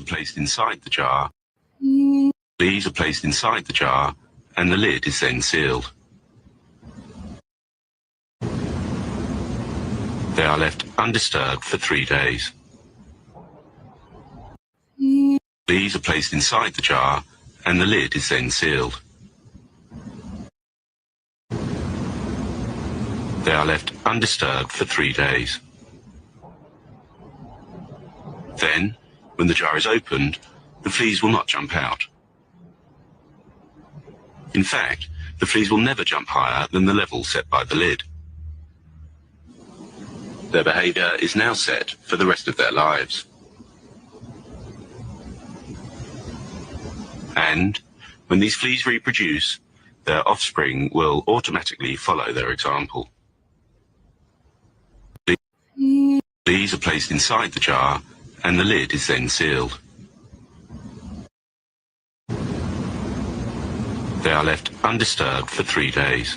placed inside the jar. These are placed inside the jar, and the lid is then sealed. They are left undisturbed for 3 days. These are placed inside the jar, and the lid is then sealed. They are left undisturbed for 3 days. Then, when the jar is opened, the fleas will not jump out. In fact, the fleas will never jump higher than the level set by the lid. Their behaviour is now set for the rest of their lives. And, when these fleas reproduce, their offspring will automatically follow their example. These are placed inside the jar, and the lid is then sealed. They are left undisturbed for 3 days.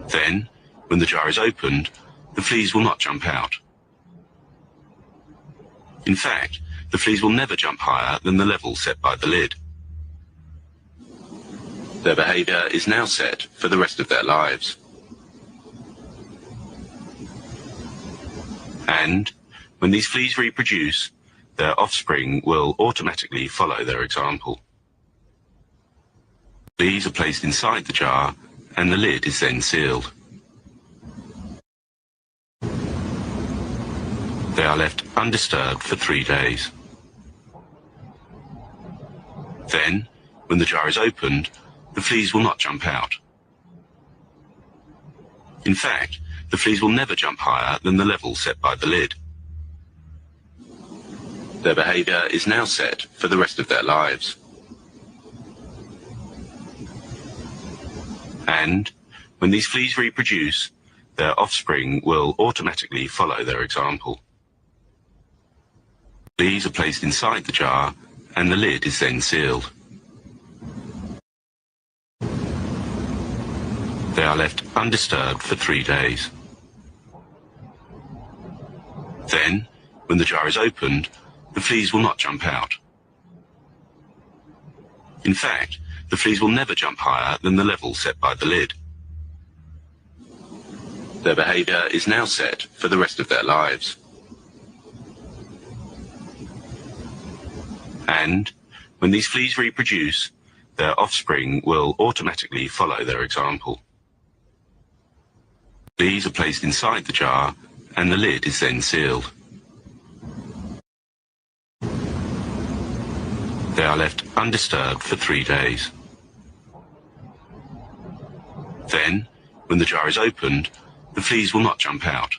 Then, when the jar is opened, the fleas will not jump out. In fact, the fleas will never jump higher than the level set by the lid. Their behaviour is now set for the rest of their lives. And, when these fleas reproduce, their offspring will automatically follow their example. These are placed inside the jar, and the lid is then sealed. They are left undisturbed for 3 days. Then, when the jar is opened, the fleas will not jump out. In fact, the fleas will never jump higher than the level set by the lid. Their behaviour is now set for the rest of their lives. And, when these fleas reproduce, their offspring will automatically follow their example. These are placed inside the jar, and the lid is then sealed. They are left undisturbed for 3 days. Then, when the jar is opened, the fleas will not jump out. In fact, the fleas will never jump higher than the level set by the lid. Their behaviour is now set for the rest of their lives. And, when these fleas reproduce, their offspring will automatically follow their example. These are placed inside the jar, and the lid is then sealed. They are left undisturbed for 3 days. Then, when the jar is opened, the fleas will not jump out.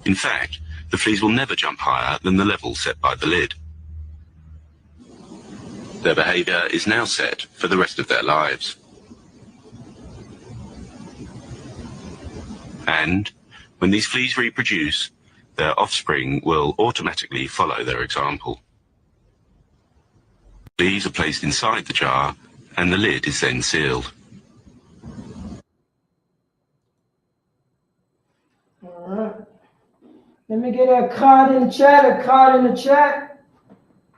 In fact, the fleas will never jump higher than the level set by the lid. Their behaviour is now set for the rest of their lives. And, when these fleas reproduce, their offspring will automatically follow their example. These are placed inside the jar, and the lid is then sealed. All right. Let me get a card in the chat,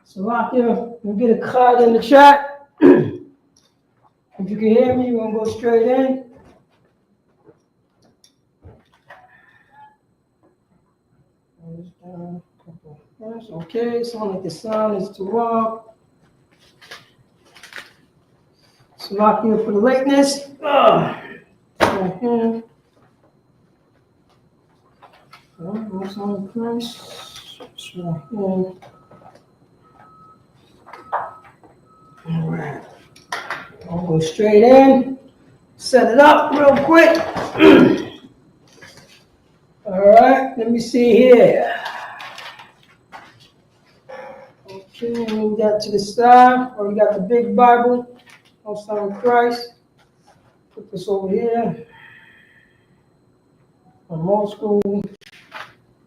So lock in, let me get a card in the chat. If you can hear me, we're gonna go straight in. Okay, sound like the sound is too loud. So lock in for the lateness. What's on the price? All right. I'll go straight in. Set it up real quick. All right, let me see here. Okay, move that to the side. Oh, we got the big Bible. Most on Christ. Put this over here. On more school.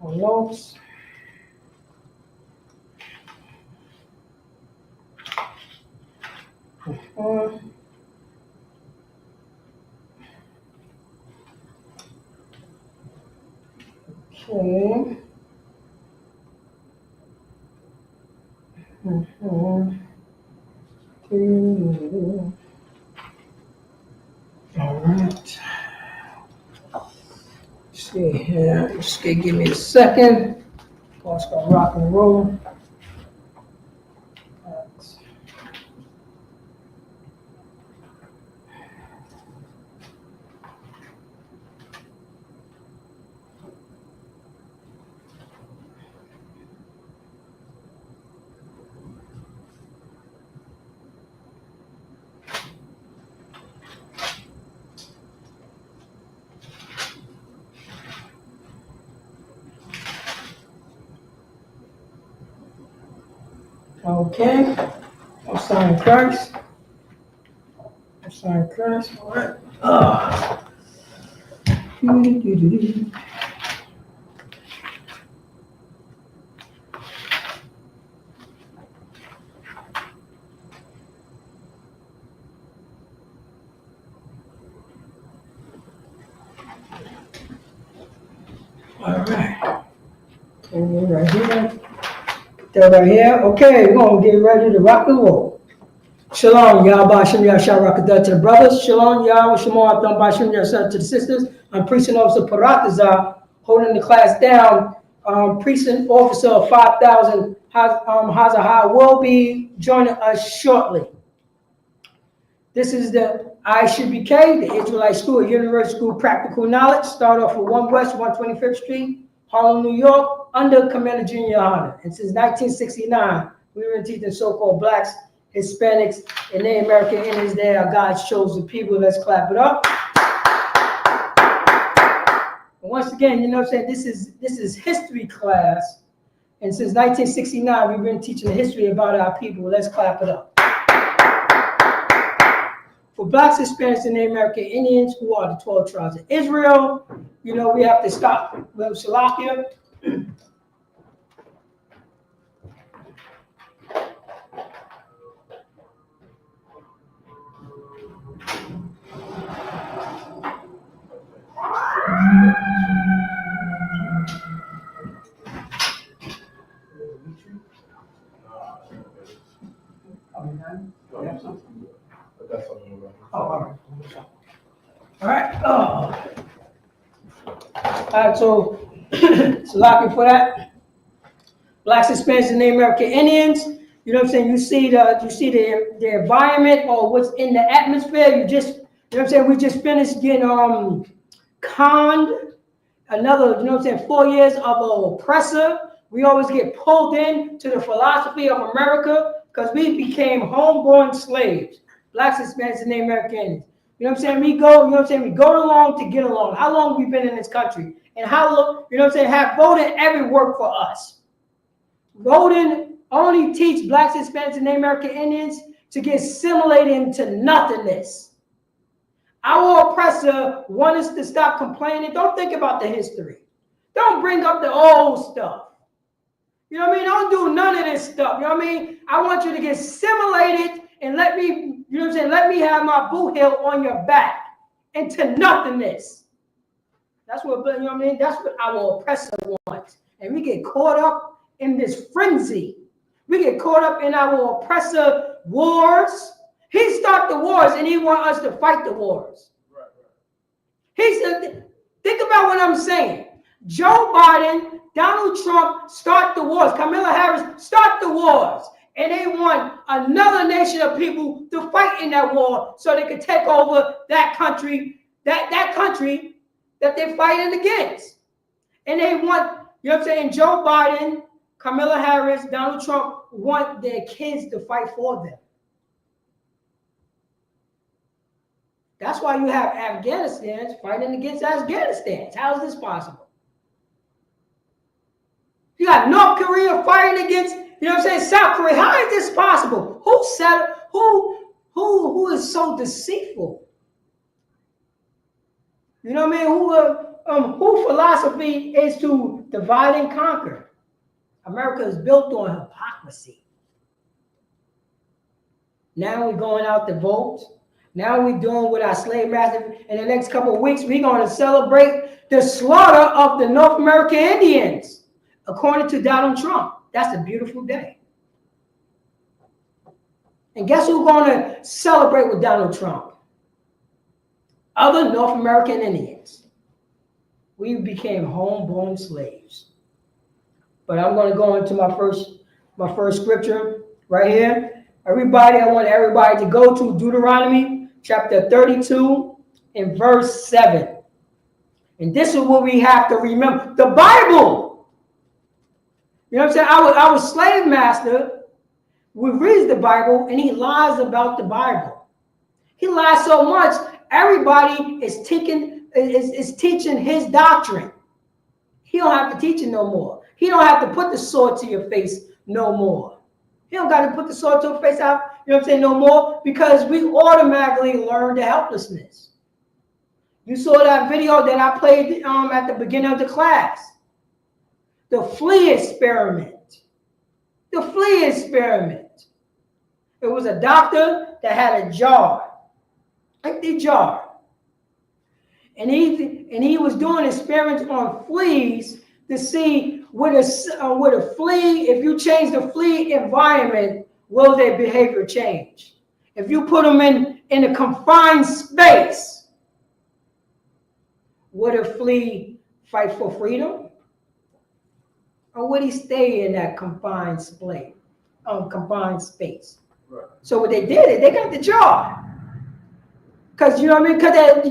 On notes. Okay. All right. See here. Just give me a second. Let's go rock and roll. Okay. I'm signing Christ. All right. All right. And right here. That right here. Okay, we're gonna get ready to rock and roll. Shalom, Yahweh Hashem Yahshua Rakadah to the brothers. Shalom, Yahweh Shemar Abdam Hashem Yahshua to the sisters. I'm Precinct Officer Paratazar, holding the class down. Precinct Officer 5000 Hazahar will be joining us shortly. This is the Isupk, the Israelite School of University School Practical Knowledge. Start off with 1 West 125th Street, Harlem, New York, under Commander Junior Honor. And since 1969, we were teaching so-called blacks, Hispanics, and Native American Indians. They are God's chosen people. Let's clap it up. And once again, you know what I'm saying? This is history class. And since 1969, we've been teaching the history about our people. Let's clap it up. For blacks, Hispanics, and Native American Indians, who are the 12 tribes of Israel, you know, we have to stop with Salakia. All right, so Salakia for that. Blacks, Hispanics, and Native American Indians. You know what I'm saying? You see the environment or what's in the atmosphere. You know what I'm saying? We just finished getting conned. Another, you know what I'm saying, 4 years of an oppressor. We always get pulled in to the philosophy of America because we became homeborn slaves. Blacks, Hispanics, and Native American Indians. You know what I'm saying? We go along to get along. How long have we been in this country? And how long, you know what I'm saying, have voting ever worked for us? Voting only teach blacks, Hispanics, and Native American Indians to get assimilated into nothingness. Our oppressor wants us to stop complaining. Don't think about the history. Don't bring up the old stuff. You know what I mean? Don't do none of this stuff. You know what I mean? I want you to get assimilated and let me, you know what I'm saying, let me have my boot heel on your back into nothingness. That's what, you know what I mean? That's what our oppressor wants. And we get caught up in this frenzy. We get caught up in our oppressor wars. He started the wars and he wants us to fight the wars. Right. He said, think about what I'm saying. Joe Biden, Donald Trump start the wars. Kamala Harris start the wars. And they want another nation of people to fight in that war so they can take over that country, that country that they're fighting against. And they want, you know what I'm saying, Joe Biden, Kamala Harris, Donald Trump want their kids to fight for them. That's why you have Afghanistans fighting against Afghanistans. How is this possible? You got North Korea fighting against, you know what I'm saying, South Korea. How is this possible? Who said it? Who is so deceitful? You know what I mean? Who philosophy is to divide and conquer? America is built on hypocrisy. Now we're going out to vote. Now we're doing with our slave master. In the next couple of weeks, we're going to celebrate the slaughter of the North American Indians, according to Donald Trump. That's a beautiful day. And guess who's going to celebrate with Donald Trump? Other North American Indians. We became homeborn slaves. But I'm going to go into my first scripture right here. I want everybody to go to Deuteronomy chapter 32 and verse 7. And this is what we have to remember. The Bible. You know what I'm saying? Our slave master, we read the Bible and he lies about the Bible. He lies so much, everybody is teaching his doctrine. He don't have to teach it no more. He don't have to put the sword to your face no more. He don't got to put the sword to your face out, you know what I'm saying, no more, because we automatically learn the helplessness. You saw that video that I played at the beginning of the class. The flea experiment. The flea experiment. It was a doctor that had a jar, empty jar. And he was doing experiments on fleas to see with a flea, if you change the flea environment, will their behavior change? If you put them in a confined space, would a flea fight for freedom? Or would he stay in that confined space? Right. So what they did, they got the jar. Because, you know what I mean?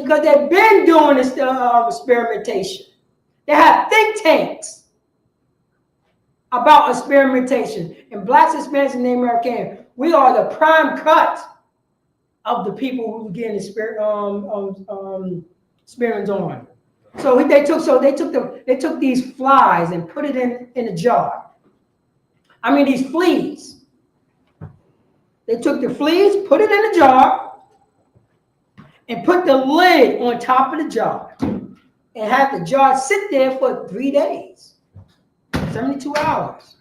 Because they've been doing this experimentation. They have think tanks about experimentation. And blacks, Hispanics, and Native American, we are the prime cut of the people who get experiments on. So they took these flies and put it in a jar. I mean these fleas. They took the fleas, put it in a jar, and put the lid on top of the jar, and had the jar sit there for 3 days, 72 hours.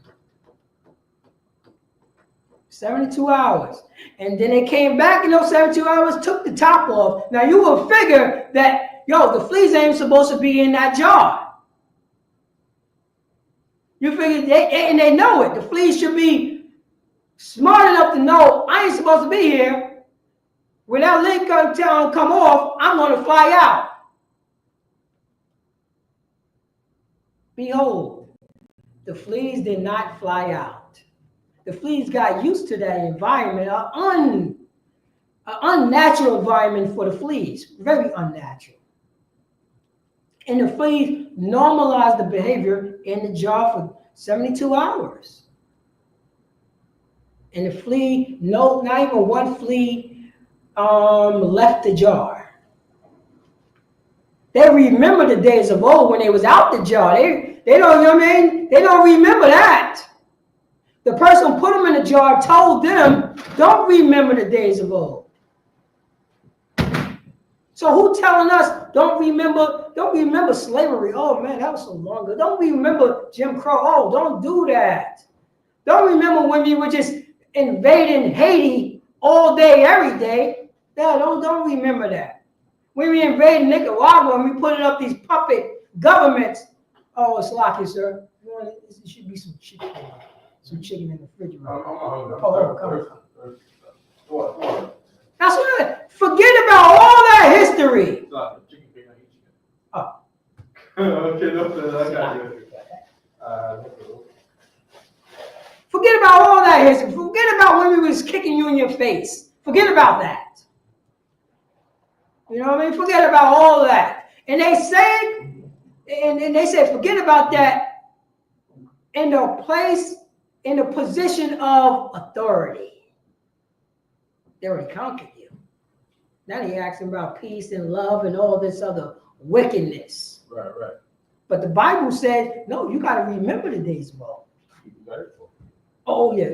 72 hours. And then they came back in those 72 hours, took the top off. Now you will figure that, the fleas ain't supposed to be in that jar. You figure, they know it. The fleas should be smart enough to know, I ain't supposed to be here. When that lid come off, I'm going to fly out. Behold, the fleas did not fly out. The fleas got used to that environment, an unnatural environment for the fleas, very unnatural. And the fleas normalized the behavior in the jar for 72 hours. And the flea, not even one flea left the jar. They remember the days of old when they was out the jar. They don't, you know what I mean? They don't remember that. The person who put them in the jar told them, don't remember the days of old. So who telling us don't remember slavery? Oh man, that was so long ago. Don't remember Jim Crow. Oh, don't do that. Don't remember when we were just invading Haiti all day, every day. Yeah, don't remember that. When we invaded Nicaragua and we put up these puppet governments. Oh, it's lucky, sir. It should be some chicken in the refrigerator. That's what. Forget about all that history. Oh. Forget about all that history. Forget about when we was kicking you in your face. Forget about that. You know what I mean? Forget about all that. And they say, forget about that in the position of authority. They already conquered you. Now they're asking about peace and love and all this other wickedness. Right. But the Bible said, no, you got to remember the days of old. Oh, yeah.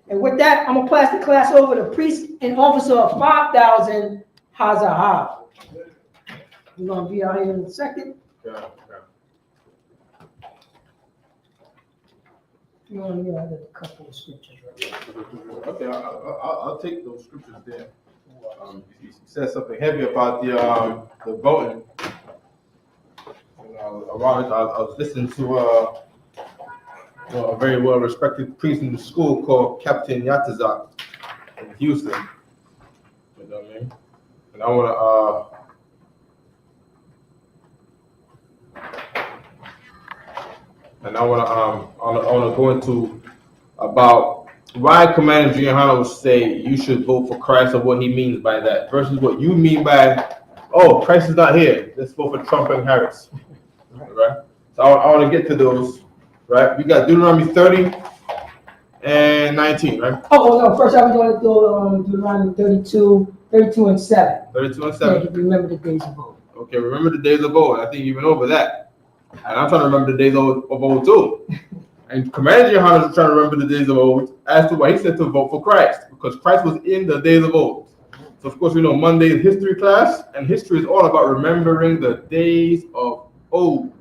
And with that, I'm going to pass the class over to priest and officer of 5,000 Hazahah. We're going to be out here in a second. Yeah. You want to get a couple of scriptures right now. Okay, I'll take those scriptures there. You said something heavy about the voting. I was listening to a very well-respected priest in the school called Captain Yatazak. in Houston. You know what I mean? And I want to go into about why Commander Giuliano would say you should vote for Christ and what he means by that versus what you mean by, oh, Christ is not here, let's vote for Trump and Harris. Right? So I want to get to those. Right? We got Deuteronomy 30 and 19, right? Oh, no, first I was going to go Deuteronomy 32 and 7. 32 and 7. Yeah, remember the days of old. Okay, remember the days of old. I think you went over that. And I'm trying to remember the days of old too. And Commander Johannes is trying to remember the days of old as to why he said to vote for Christ, because Christ was in the days of old. So of course we know Monday is history class, and history is all about remembering the days of old.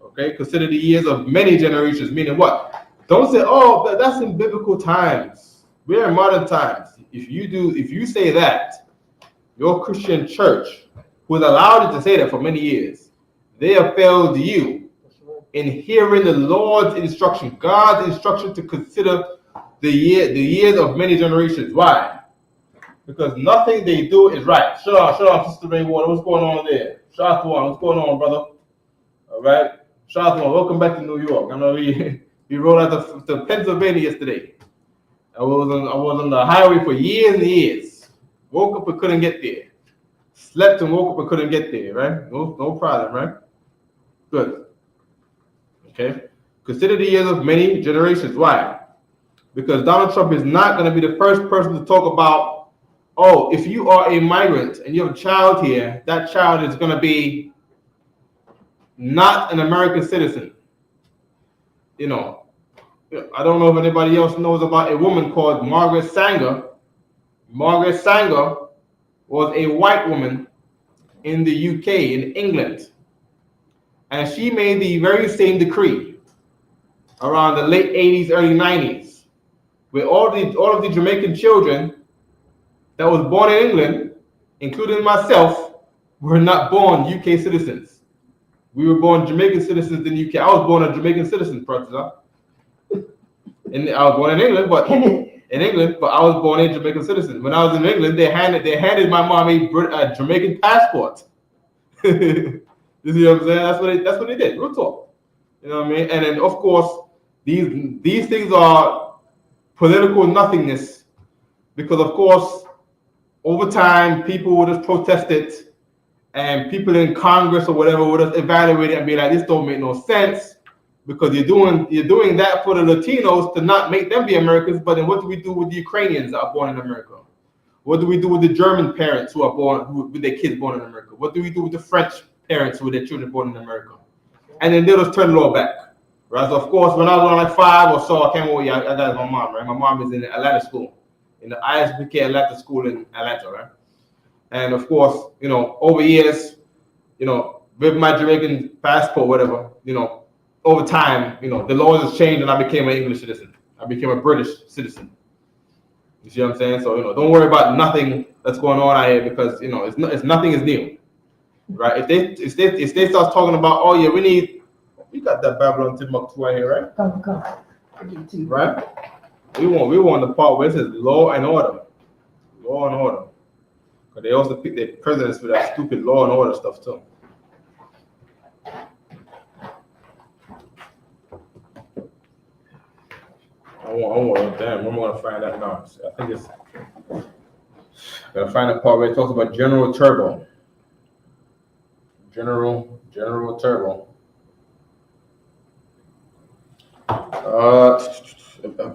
Okay, consider the years of many generations, meaning what? Don't say, oh, that's in biblical times. We're in modern times. If you say that, your Christian church, who has allowed you to say that for many years, they have failed you in hearing the Lord's instruction, God's instruction to consider the years of many generations. Why? Because nothing they do is right. Shut up, Sister Rainwater. What's going on there? Shout out, what's going on, brother? All right. Shout out, welcome back to New York. I know we rode out to Pennsylvania yesterday. I was on the highway for years and years. Woke up and couldn't get there. Slept and woke up and couldn't get there, right? No problem, right? Good. Okay. Consider the years of many generations. Why? Because Donald Trump is not going to be the first person to talk about, oh, if you are a migrant and you have a child here, that child is going to be not an American citizen. You know, I don't know if anybody else knows about a woman called Margaret Sanger. Margaret Sanger was a white woman in the UK, in England. And she made the very same decree around the late 80s, early 90s, where all of the Jamaican children that was born in England, including myself, were not born UK citizens. We were born Jamaican citizens in the UK. I was born a Jamaican citizen, brother. And I was born in England, but I was born a Jamaican citizen. When I was in England, they handed my mom a Jamaican passport. You see what I'm saying? That's what they did. Real talk. You know what I mean? And then of course these things are political nothingness, because of course over time people would have protested, and people in Congress or whatever would have evaluated and be like, this don't make no sense, because you're doing that for the Latinos to not make them be Americans. But then what do we do with the Ukrainians that are born in America? What do we do with the German parents who are born with their kids born in America? What do we do with the French parents with their children born in America? And then they'll just turn the law back, right? So of course, when I was like 5 or so, I came over here. I got my mom, right? My mom is in the Atlanta school, in the Isupk Atlanta school in Atlanta, right? And of course, you know, over years, you know, with my Jamaican passport, whatever, you know, over time, you know, the laws has changed, and I became an English citizen. I became a British citizen. You see what I'm saying? So, you know, don't worry about nothing that's going on out here, because, you know, it's nothing is new. Right? If they start talking about, oh yeah, we got that Babylon Timbuktu right here, right? Come. Right? We want the part where it says law and order. Law and order. But they also pick their presidents for that stupid law and order stuff too. I want damn, I'm gonna find that now. I think it's gotta find the part where it talks about General Turbo. General Turbo.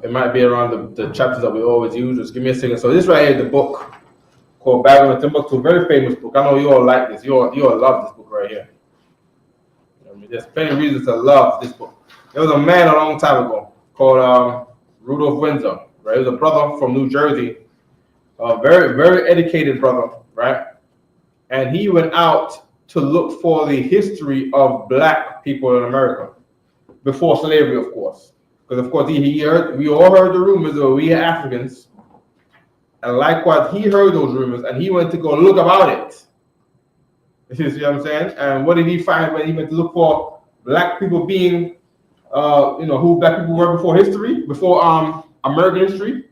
It might be around the chapters that we always use. Just give me a second. So this right here is the book called Babylon Timbuktu, very famous book. I know you all like this. You all love this book right here. I mean, there's plenty of reasons to love this book. There was a man a long time ago called Rudolph Windsor, right? He was a brother from New Jersey, a very, very educated brother, right? And he went out to look for the history of black people in America before slavery, of course. Because of course we all heard the rumors that we are Africans, and likewise he heard those rumors, and he went to go look about it. You see what I'm saying? And what did he find when he went to look for black people being, who black people were before history, before American history?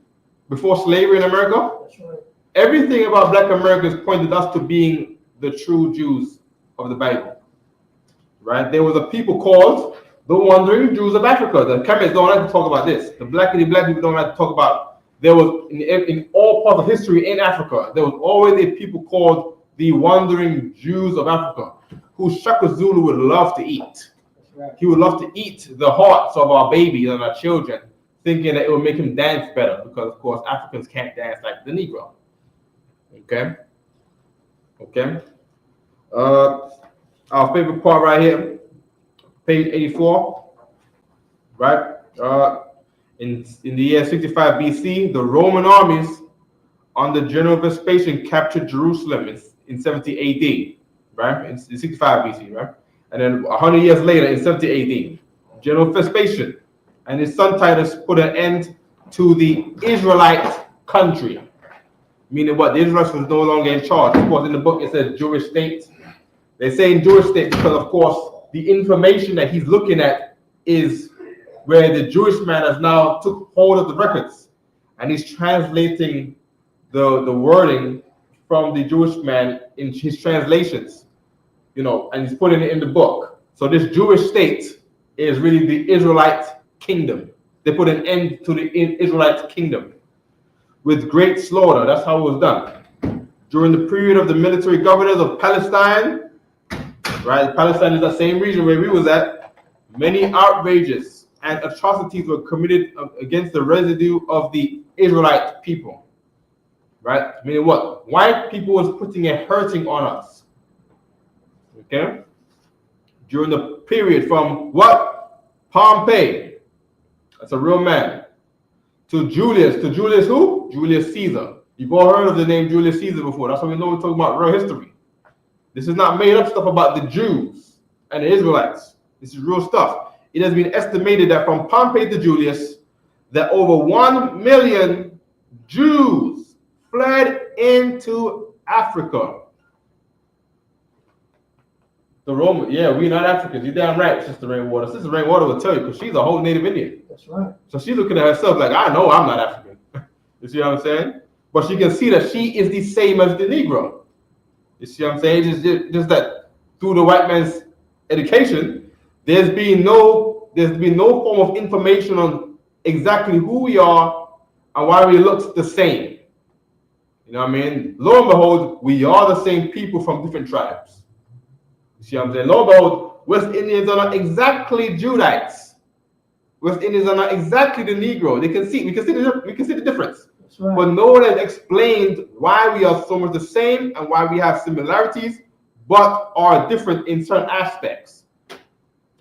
before slavery in America, That's right. everything about Black Americans pointed us to being the true Jews of the Bible. Right? There was a people called the Wandering Jews of Africa. The Kemetes don't like to talk about this. The black people don't like to talk about. There was in all parts of history in Africa, there was always a people called the Wandering Jews of Africa, who Shaka Zulu would love to eat. That's right. He would love to eat the hearts of our babies and our children, thinking that it would make him dance better, because of course Africans can't dance like the Negro. Okay. Our favorite part right here, page 84. Right. In the year 65 BC, the Roman armies under General Vespasian captured Jerusalem in 70 AD. Right. In 65 BC. Right. And then 100 years later, in 70 AD, General Vespasian and his son Titus put an end to the Israelite country. Meaning what? The Israelites was no longer in charge. Of course, in the book it says Jewish state. They say in Jewish state because, of course, the information that he's looking at is where the Jewish man has now took hold of the records, and he's translating the wording from the Jewish man in his translations, and he's putting it in the book. So this Jewish state is really the Israelite kingdom. They put an end to the Israelite kingdom with great slaughter. That's how it was done. During the period of the military governors of Palestine, right? Palestine is the same region where we was at. Many outrages and atrocities were committed against the residue of the Israelite people, right? Meaning what? White people was putting a hurting on us, okay? During the period from what? Pompey, that's a real man, to Julius who? Julius Caesar. You've all heard of the name Julius Caesar before. That's how we know we're talking about real history. This is not made up stuff about the Jews and the Israelites. This is real stuff. It has been estimated that from Pompey to Julius, that over 1 million Jews fled into Africa. The Roman, yeah, we're not Africans. You're damn right, Sister Rainwater. Sister Rainwater will tell you because she's a whole native Indian. That's right. So she's looking at herself like, I know I'm not African. You see what I'm saying? But she can see that she is the same as the Negro. You see what I'm saying? Just that through the white man's education, there's been no form of information on exactly who we are and why we look the same. You know what I mean? Lo and behold, we are the same people from different tribes. You see what I'm saying? Lo and behold, West Indians are not exactly Judites. West Indians are not exactly the Negro. We can see the difference. That's right. But no one has explained why we are so much the same and why we have similarities, but are different in certain aspects.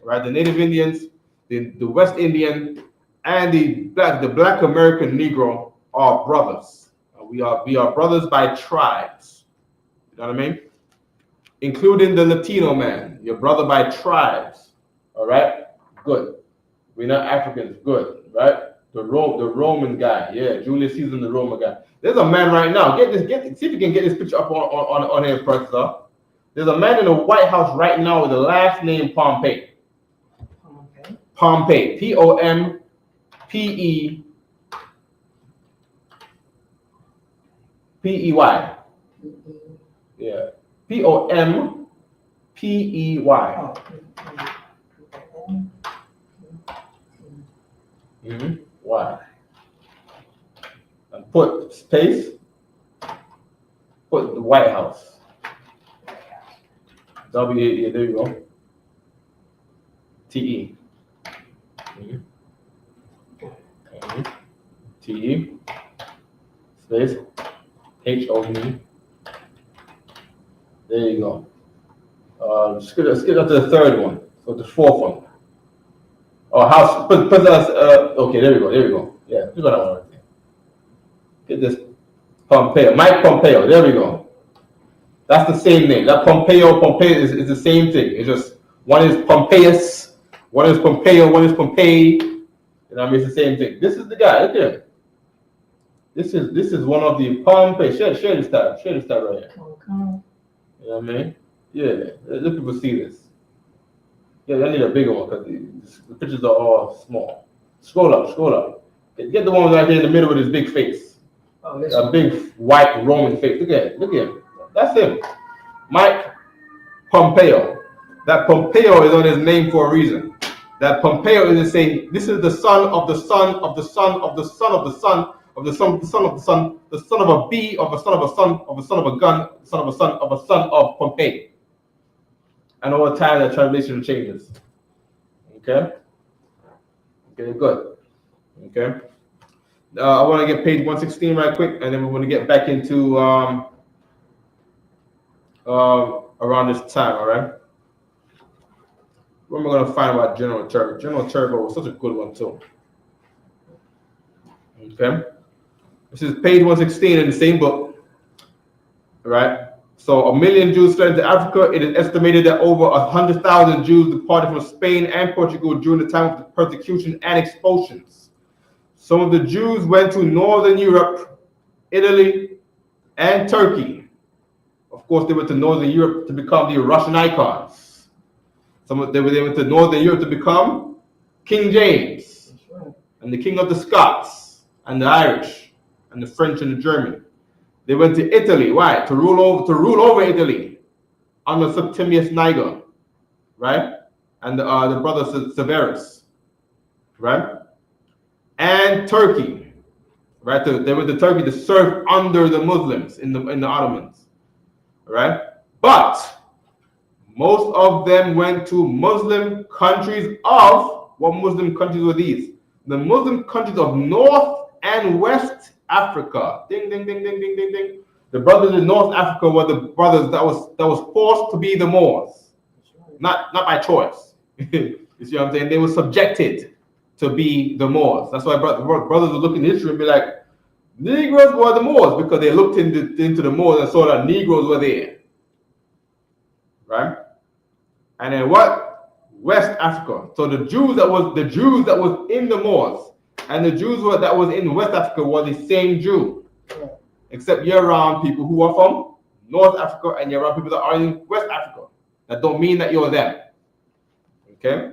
Right? The Native Indians, the West Indian, and the Black American Negro are brothers. We are brothers by tribes. You know what I mean? Including the Latino man, your brother by tribes. All right? Good. We're not Africans. Good. Right? The Roman guy. Yeah, Julius Caesar, the Roman guy. There's a man right now. See if you can get this picture up on here, Professor. There's a man in the White House right now with the last name Pompey. Pompey. Pompey. Yeah. Pompey. Why? And put space. Put the White House. W. Yeah, there you go. T-E. T-E. Space. H-O-E. There you go. Let's get up to the third one. So the fourth one. Oh, house. Put us. Okay, there we go. Yeah, we got that one right there. Get this. Pompeo. Mike Pompeo. There we go. That's the same name. That Pompeo is the same thing. It's just one is Pompeius, one is Pompeo, one is Pompey. You know what I mean? It's the same thing. This is the guy. Look at him. This is one of the Pompey. Share this tab. Share this tab right here. Okay. You know what I mean? Yeah. Let people see this. Yeah, I need a bigger one because the pictures are all small. Scroll up. Get the one right here in the middle with his big face. Oh, this A one. big white Roman face. Look at it. Look at him. That's him. Mike Pompeo. That Pompeo is on his name for a reason. That Pompeo is to say, this is the son of the son of the son of the son of the son of the son of the son of the son, the son of a bee, of a son of a son, of a son of a gun, son of a son of a son of Pompey. And over time that translation changes. Okay? Okay, good. Okay. I want to get page 116 right quick, and then we're going to get back into around this time, all right? What am I going to find about General Turbo? General Turbo was such a good one, too. Okay. This is page 116 in the same book, right? So 1 million Jews fled to Africa. It is estimated that over 100,000 Jews departed from Spain and Portugal during the time of the persecution and expulsions. Some of the Jews went to Northern Europe, Italy, and Turkey. Of course, they went to Northern Europe to become the Russian icons. They went to Northern Europe to become King James, and the King of the Scots, and the Irish, and the French and the German. They went to Italy. Why? To rule over Italy under Septimius Niger, right? And the brother Severus, right? And Turkey, right? They went to Turkey to serve under the Muslims in the Ottomans, right? But most of them went to Muslim countries of, what Muslim countries were these? The Muslim countries of North and West Africa. Ding, ding, ding, ding, ding, ding, ding. The brothers in North Africa were the brothers that was forced to be the Moors, not by choice. You see what I'm saying? They were subjected to be the Moors. That's why brothers would look in history and be like, Negroes were the Moors, because they looked into the Moors and saw that Negroes were there, right? And then what? West Africa. So the Jews that was in the Moors and the Jews that was in West Africa were the same Jew, except you're around people who are from North Africa and you're around people that are in West Africa. That don't mean that you're them. Okay?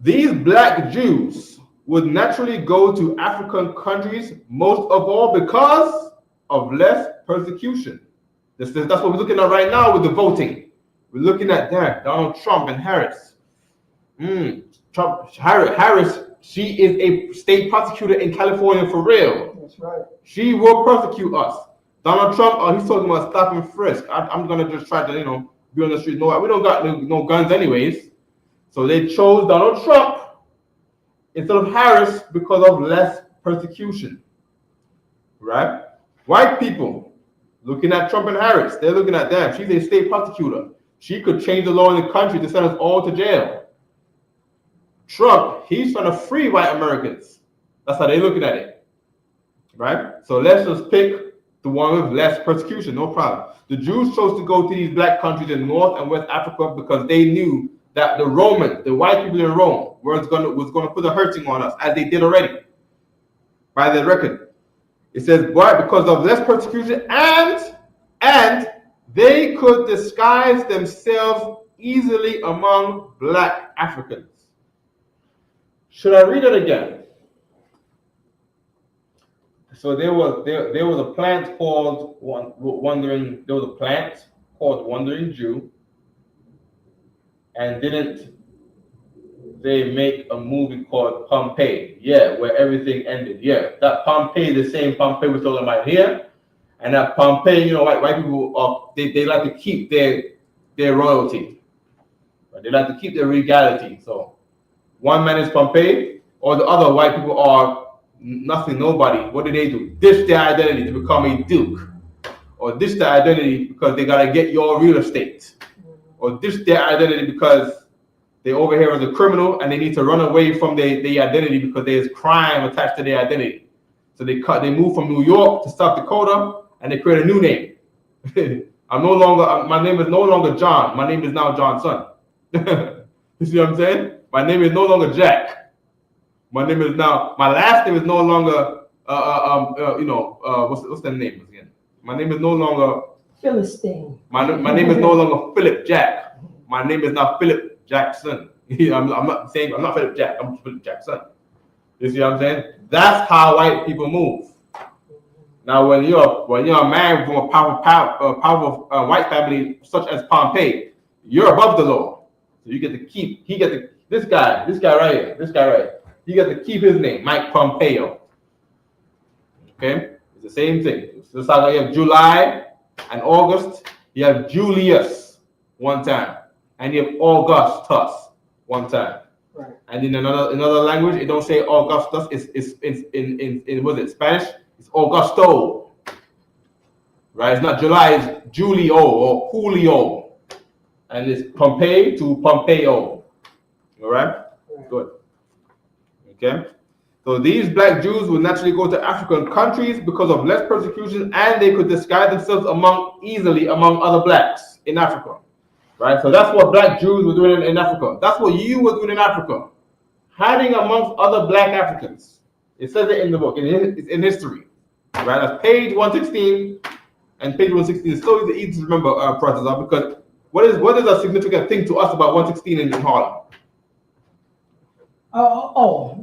These black Jews would naturally go to African countries, most of all because of less persecution. That's what we're looking at right now with the voting. We're looking at that, Donald Trump and Harris. Harris, she is a state prosecutor in California for real. That's right. She will persecute us. Donald Trump, he's talking about stop and frisk. I'm gonna just try to, be on the street. No, we don't got no guns anyways. So they chose Donald Trump instead of Harris because of less persecution. Right? White people looking at Trump and Harris, they're looking at them. She's a state prosecutor. She could change the law in the country to send us all to jail. Trump, he's trying to free white Americans. That's how they're looking at it. Right? So let's just pick the one with less persecution, no problem. The Jews chose to go to these black countries in North and West Africa because they knew that the Romans, the white people in Rome, was going to put a hurting on us, as they did already, by their record. It says, why? Because of less persecution, and they could disguise themselves easily among black Africans. Should I read it again? So there was a plant called Wandering. There was a plant called Wandering Jew, and didn't they make a movie called Pompeii? Yeah, where everything ended. Yeah, that Pompeii, the same Pompeii we're talking about here, and that Pompeii, white people they like to keep their royalty, right? They like to keep their regality. So one man is Pompeii, or the other white people are nothing, nobody. What do? Ditch their identity to become a duke, or ditch their identity because they gotta get your real estate, or ditch their identity because they over here as a criminal and they need to run away from their identity because there's crime attached to their identity. So they move from New York to South Dakota and they create a new name. My name is no longer John. My name is now Johnson. You see what I'm saying? My name is no longer Jack. My last name is no longer what's the name again? My name is no longer Philistine. My name is no longer Philip Jack. My name is now Philip Jackson. I'm not Philip Jack. I'm Philip Jackson. You see what I'm saying? That's how white people move. Now, when you're a man from a powerful white family such as Pompey, you're above the law. So you get to keep. This guy right here, you get to keep his name, Mike Pompeo. Okay, it's the same thing. It's just like you have July and August. You have Julius one time, and you have Augustus one time. Right. And in another language, it don't say Augustus. It's in was it Spanish? It's Augusto. Right? It's not July. It's Julio or Julio, and it's Pompey to Pompeo. All right. Good. Okay. So these black Jews would naturally go to African countries because of less persecution, and they could disguise themselves easily among other blacks in Africa. Right? So that's what black Jews were doing in Africa. That's what you were doing in Africa. Hiding amongst other black Africans. It says it in the book. It's in history. Right? That's page 116. And page 116 is so easy to remember, Professor, because what is a significant thing to us about 116 in Harlem?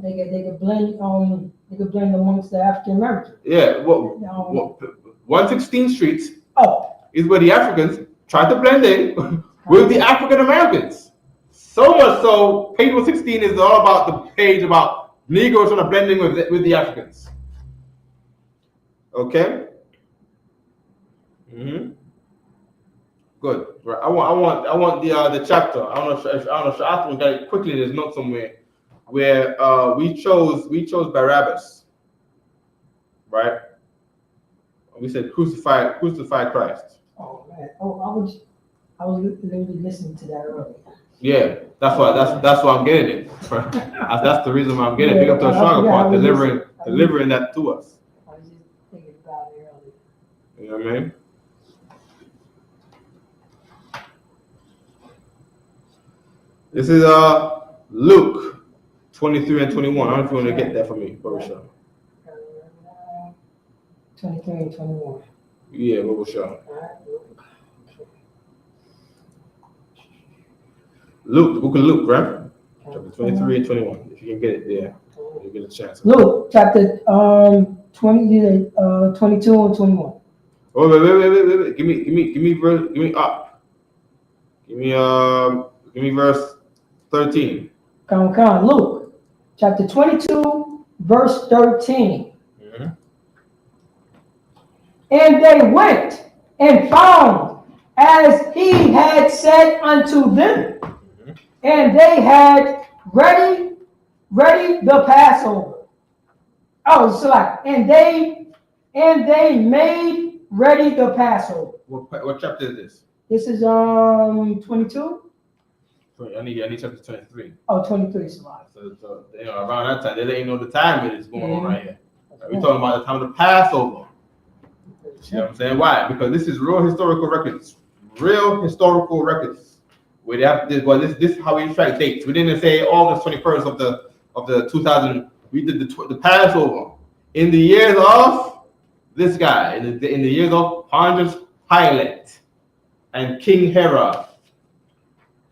They could blend amongst the African Americans. Yeah, 116th Street is where the Africans tried to blend in with the African Americans. So much so, page 116 is all about the page about Negroes trying to blend in with the Africans. Okay. Good. Right. I want the chapter. I don't know if I got it quickly. There's note somewhere where we chose Barabbas, right? We said crucify Christ. Oh man! I was literally listening to that earlier. Yeah, that's why I'm getting it. That's the reason why I'm getting it. Big up to a stronger part, delivering that to us. I was just thinking about it earlier. You know what I mean? This is Luke 23 and 21. I don't know if you want to get that for me, Baruch. 23 and 21. Yeah, Baruch. Luke, the book of Luke, right? Chapter 23 and 21. If you can get it there, you get a chance. Luke, chapter 22 and 21. Oh, wait. Give me up. Give me verse 13. Come. Luke, chapter 22, verse 13. Mm-hmm. And they went and found as he had said unto them, and they had ready the Passover. Oh, so and they made ready the Passover. What chapter is this? This is 22. I need chapter 23. Oh, 23 is a lot. So around that time, they let you know the time it is going on right here. We're talking about the time of the Passover. You know what I'm saying? Why? Because this is real historical records. Where they have this, this is how we track dates. We didn't say August 21st of the 2000. We did the Passover in the years of this guy, in the years of Pontius Pilate and King Herod.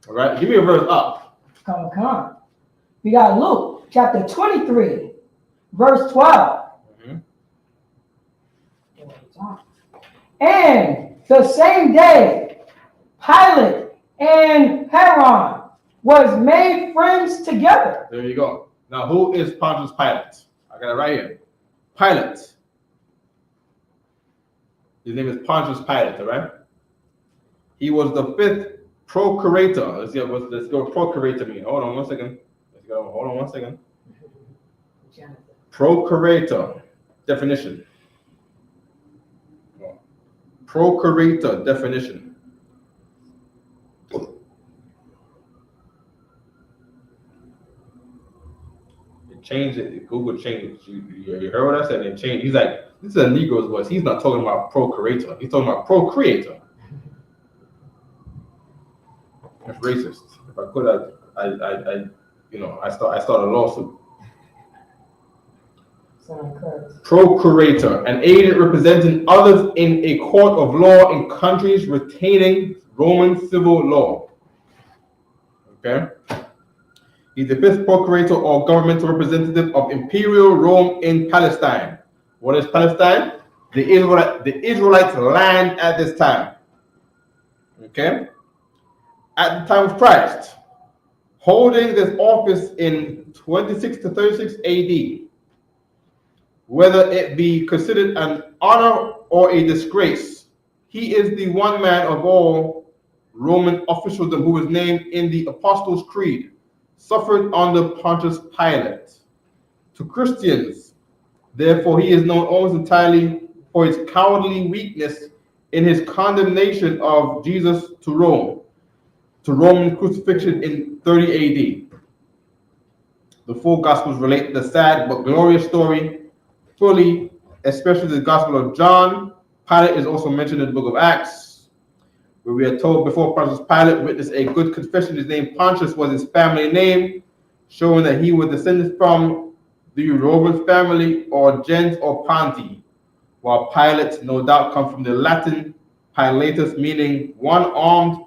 All right, give me a verse up. Come. We got Luke chapter 23, verse 12. And the same day, Pilate and Herod was made friends together. There you go. Now, who is Pontius Pilate? I got it right here. Pilate. His name is Pontius Pilate, all right? He was the 5th procurator. Let's go what procurator mean. Hold on one second. Procurator. Definition. Procurator. Definition. Changed it. Google changed. You heard what I said? It changed. He's like, this is a Negro's voice. He's not talking about procurator. He's talking about procreator. That's racist. If I could, I start a lawsuit. Procurator, an agent representing others in a court of law in countries retaining Roman civil law. Okay. He's the 5th procurator or governmental representative of Imperial Rome in Palestine. What is Palestine? the Israelites' land at this time. Okay? At the time of Christ, holding this office in 26 to 36 AD, whether it be considered an honor or a disgrace, he is the one man of all Roman officialdom who is named in the Apostles' Creed, suffered under Pontius Pilate. To Christians, therefore, he is known almost entirely for his cowardly weakness in his condemnation of Jesus to Roman crucifixion in 30 AD. The four Gospels relate the sad but glorious story fully, especially the Gospel of John. Pilate is also mentioned in the book of Acts, where we are told before Pontius Pilate witnessed a good confession, his name Pontius was his family name, showing that he was descended from the Roman family or gens or Ponti, while Pilate no doubt come from the Latin pilatus, meaning one armed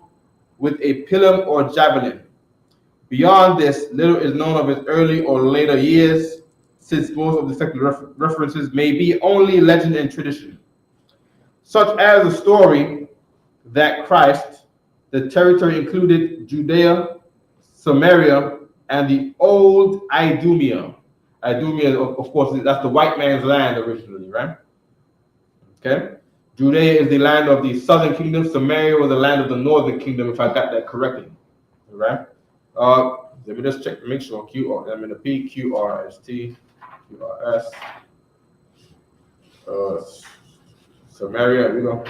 with a pilum or javelin. Beyond this, little is known of his early or later years, since most of the secular references may be only legend and tradition, such as the story that Christ, the territory included Judea, Samaria, and the old Idumea. Idumea, of course, that's the white man's land originally, right? Okay. Judea is the land of the southern kingdom. Samaria was the land of the northern kingdom, if I got that correctly. All right. Let me just check to make sure. I'm in the P, Q, R, S, T, Q, R, S. Samaria, here we go.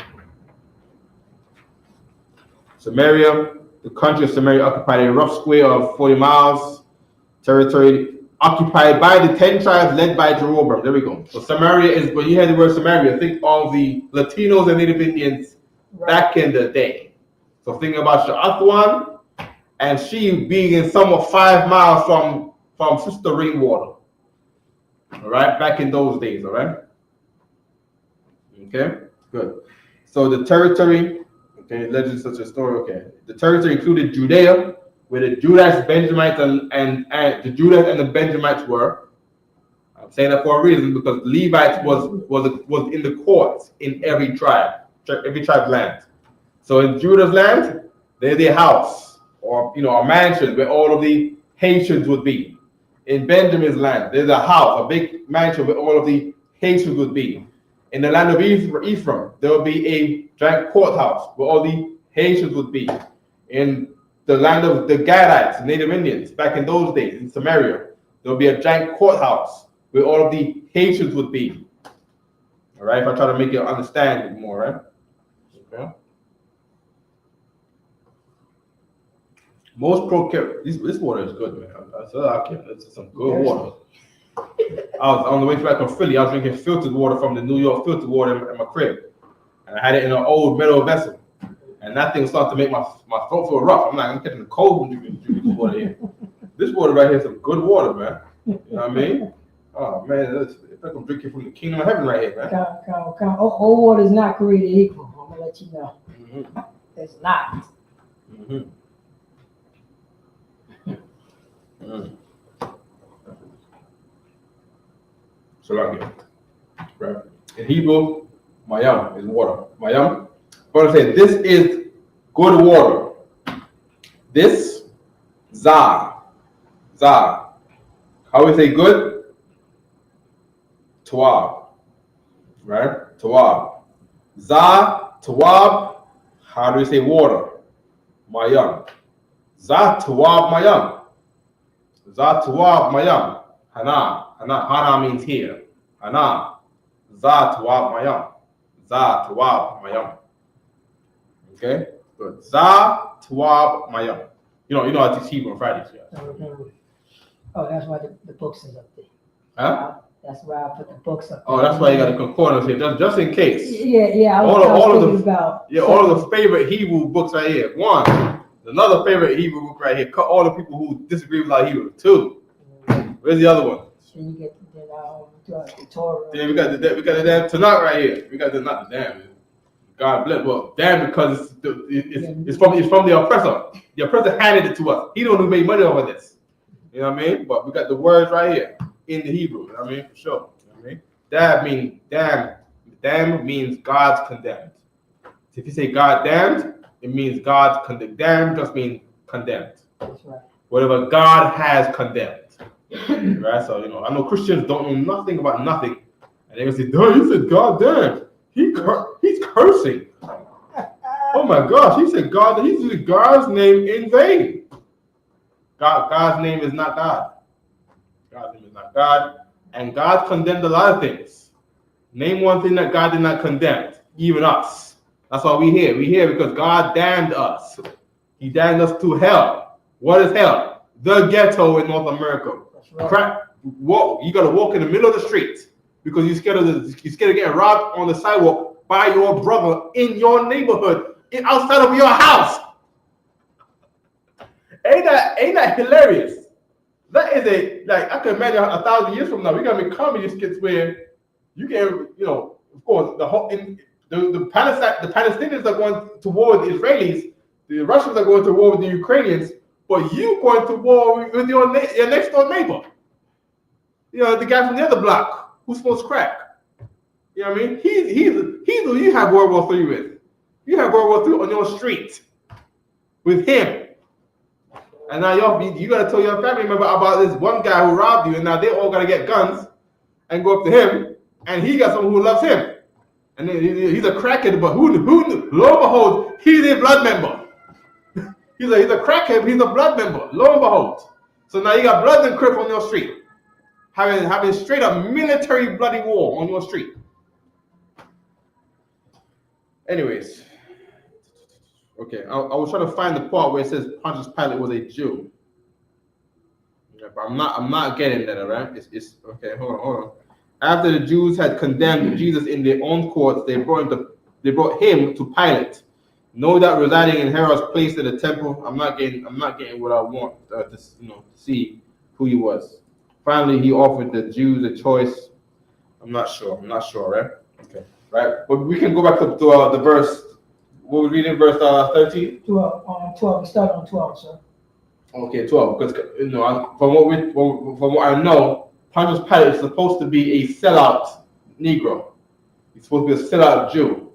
Samaria, the country of Samaria occupied a rough square of 40 miles, territory occupied by the 10 tribes led by Jeroboam. There we go. So Samaria is, when you hear the word Samaria, think of the Latinos and Native Indians back in the day. So think about Sha'atwan, and she being in somewhat 5 miles from Sister Rainwater. All right, back in those days, all right? Okay, good. So the territory, okay, legend such a story, okay. The territory included Judea, where the Judites, Benjamites, and the Judites and the Benjamites were. I'm saying that for a reason, because Levites was in the courts in every tribe's land. So in Judah's land, there's a house or a mansion where all of the Haitians would be. In Benjamin's land, there's a house, a big mansion where all of the Haitians would be. In the land of Ephraim, there will be a giant courthouse where all the Haitians would be. In the land of the Gadites, Native Indians, back in those days, in Samaria, there will be a giant courthouse where all of the Haitians would be. All right, if I try to make you understand it more, right? Okay. Most this water is good, man. It's some good water. I was on the way back from Philly. I was drinking filtered water from the New York filtered water in my crib, and I had it in an old metal vessel. And that thing started to make my throat feel rough. I'm catching the cold when drinking this water here. This water right here is some good water, man. You know what I mean? Oh man, it's like I'm drinking from the kingdom of heaven right here, man. Count. All water is not created equal. I'm gonna let you know. Mm-hmm. It's not. Mm-hmm. Mm. So like it, right? In Hebrew, mayam is water. Mayam. I'm gonna say this is good water. This za. How we say good? Tawab. Right? Tawab. Za, tawab. How do we say water? Mayam. Za, tawab, mayam. Za, tawab, mayam. Hana means here. Hana. Za, tawab, mayam. Za, tawab, mayam. Okay? Good. Za, tawab, mayam. You know I teach Hebrew on Fridays, yeah. Oh, that's why the books is up there. Huh? That's why I put the books up there. Oh, that's why you got the concordance here, just in case. Yeah. All of the favorite Hebrew books right here. One, another favorite Hebrew book right here. All the people who disagree with our Hebrew. Two. Where's the other one? Then you get the Torah. Yeah, we got the damn Tanakh right here. We got not the damn. God bless. Well, damn, because it's from the oppressor. The oppressor handed it to us. He don't make money off of this. You know what I mean? But we got the words right here in the Hebrew. You know what I mean? For sure. You know what I mean? That means damn. Damned means God's condemned. If you say God damned, it means God's condemned. Damned just means condemned. That's right. Whatever God has condemned. Right? So, I know Christians don't know nothing about nothing. And they will say, "No, you said God damned. He's cursing. Oh my gosh, he's using God's name in vain." God's name is not God. God's name is not God. And God condemned a lot of things. Name one thing that God did not condemn, even us. That's why we're here. We're here because God damned us. He damned us to hell. What is hell? The ghetto in North America. That's right. You gotta walk in the middle of the street because you're scared of getting robbed on the sidewalk by your brother in your neighborhood, outside of your house. Ain't that hilarious? That is I can imagine 1,000 years from now, we're gonna make comedy skits where you can, of course, the Palestinians are going to war with the Israelis, the Russians are going to war with the Ukrainians, but you going to war with your next door neighbor. The guy from the other block who smokes crack. You know what I mean? He's who you have World War III with. You have World War III on your street with him. And now you gotta tell your family member about this one guy who robbed you, and now they all gotta get guns and go up to him, and he got someone who loves him. And then he's a crackhead, but who lo and behold, he's a blood member. he's a crackhead, he's a blood member, lo and behold. So now you got Bloods and Crips on your street. Having straight up military bloody war on your street. Anyways, okay, I was trying to find the part where it says Pontius Pilate was a Jew. Yeah, but I'm not getting that, all right? It's okay. Hold on. After the Jews had condemned Jesus in their own courts, they brought him to Pilate. No doubt residing in Herod's place in the temple. I'm not getting what I want to see who he was. Finally, he offered the Jews a choice. I'm not sure, right? Okay, right. But we can go back to the verse. What we read in verse 13? 12. We start on 12, sir. Okay, 12. Because from what I know, Pontius Pilate is supposed to be a sellout Negro. He's supposed to be a sellout Jew.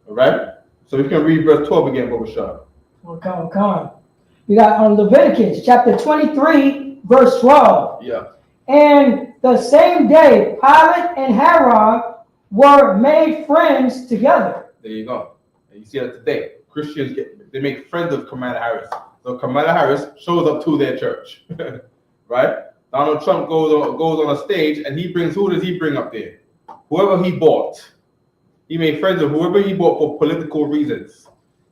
All right. So we can read verse 12 again, Baba Shah. Okay. We got Leviticus chapter 23, verse 12. Yeah. And the same day, Pilate and Herod were made friends together. There you go. And you see that today. Christians they make friends of Kamala Harris. So Kamala Harris shows up to their church. Right? Donald Trump goes on a stage and who does he bring up there? Whoever he bought. He made friends with whoever he bought for political reasons.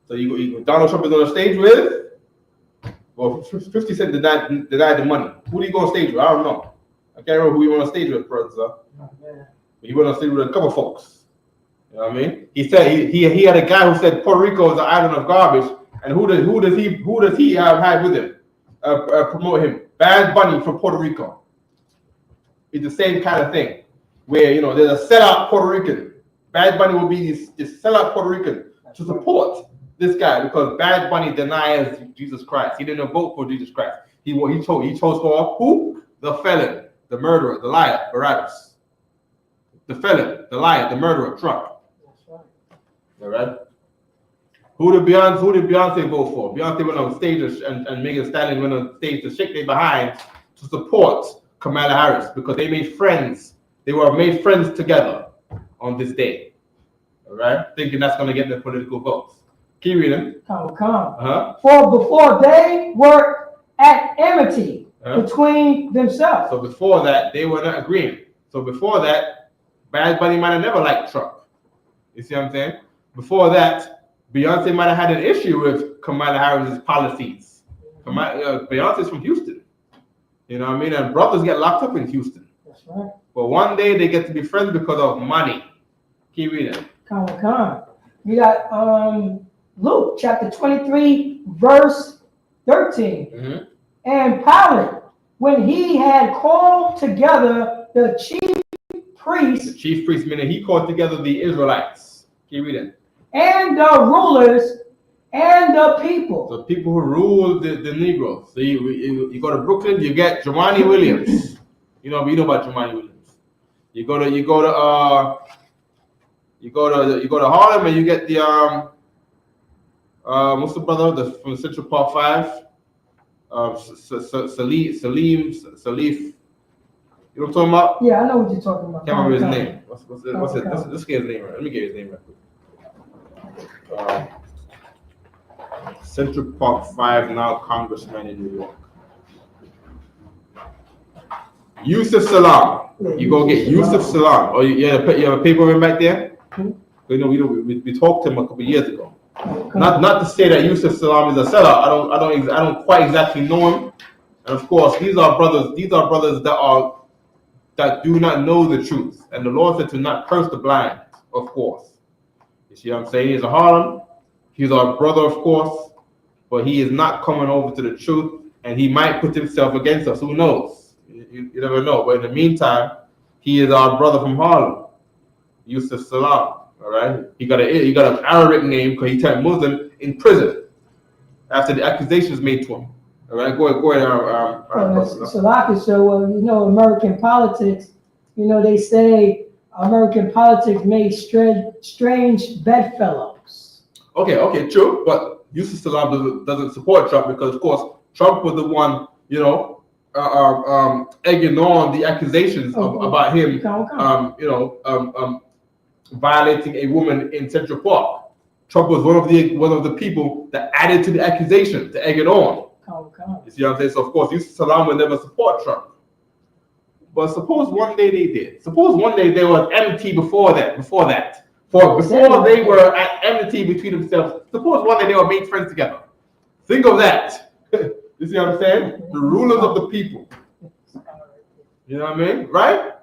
So Donald Trump is on a stage with? Well, 50 Cent denied the money. Who did he go on stage with? I don't know. I can't remember who he went on stage with, brother. Oh, he went on stage with a couple folks. You know what I mean? He said he had a guy who said Puerto Rico is an island of garbage. And who does he have with him? Promote him? Bad Bunny from Puerto Rico. It's the same kind of thing. Where there's a sellout Puerto Rican. Bad Bunny will be this sellout Puerto Rican to support this guy because Bad Bunny denies Jesus Christ. He didn't vote for Jesus Christ. He chose for who? The felon, the murderer, the liar, Barabbas. The felon, the liar, the murderer, Trump. That's right. All right. Who did Beyonce vote for? Beyonce went on stage and Megan Thee Stallion went on stage to shake their behind to support Kamala Harris because they made friends. They were made friends together on this day. All right, thinking that's going to get their political votes. Keep reading. Come. For before they were at enmity between themselves. So before that, they were not agreeing. So before that, Bad Bunny might have never liked Trump. You see what I'm saying? Before that, Beyonce might have had an issue with Kamala Harris's policies. Beyonce's from Houston. You know what I mean? And brothers get locked up in Houston. That's right. But one day they get to be friends because of money. Keep reading. Come. We got Luke chapter 23, verse 13. Mm-hmm. And Pilate, when he had called together the chief priests. The chief priests, meaning he called together the Israelites. Keep reading. And the rulers and the people. The people who rule the Negroes. So you go to Brooklyn, you get Jumaane Williams. You know about Jumaane Williams. You go to You go to Harlem and you get the what's the brother from Central Park 5? Salif. You know what I'm talking about? Yeah, I know what you're talking about. Can't remember his name. What's it? Let's get his name right. Let me get his name right quick. Central Park 5, now congressman in New York. Yusuf Salam. Yeah, You go get Yusuf Salam. Oh, you have a paper of him back there? Hmm? You know, we talked to him a couple years ago. Not to say that Yusuf Salam is a sellout. I don't quite exactly know him. And of course, these are brothers that do not know the truth. And the Lord said to not curse the blind, of course. You see what I'm saying? He's a Harlem. He's our brother, of course, but he is not coming over to the truth, and he might put himself against us. Who knows? You never know. But in the meantime, he is our brother from Harlem, Yusuf Salam. All right, he got an Arabic name because he turned Muslim in prison after the accusations made to him. All right, go ahead. So you know, American politics. You know, they say American politics made strange bedfellows. Okay, true. But Yusuf Salam doesn't support Trump because, of course, Trump was the one, you know, egging on the accusations about him, violating a woman in Central Park. Trump was one of the people that added to the accusation to egg it on. You see what I'm saying? So of course, Yusuf Salam would never support Trump. But suppose one day they did. Suppose one day they were at enmity before that. Before they were at enmity between themselves. Suppose one day they were made friends together. Think of that. You see what I'm saying? The rulers of the people. You know what I mean? Right?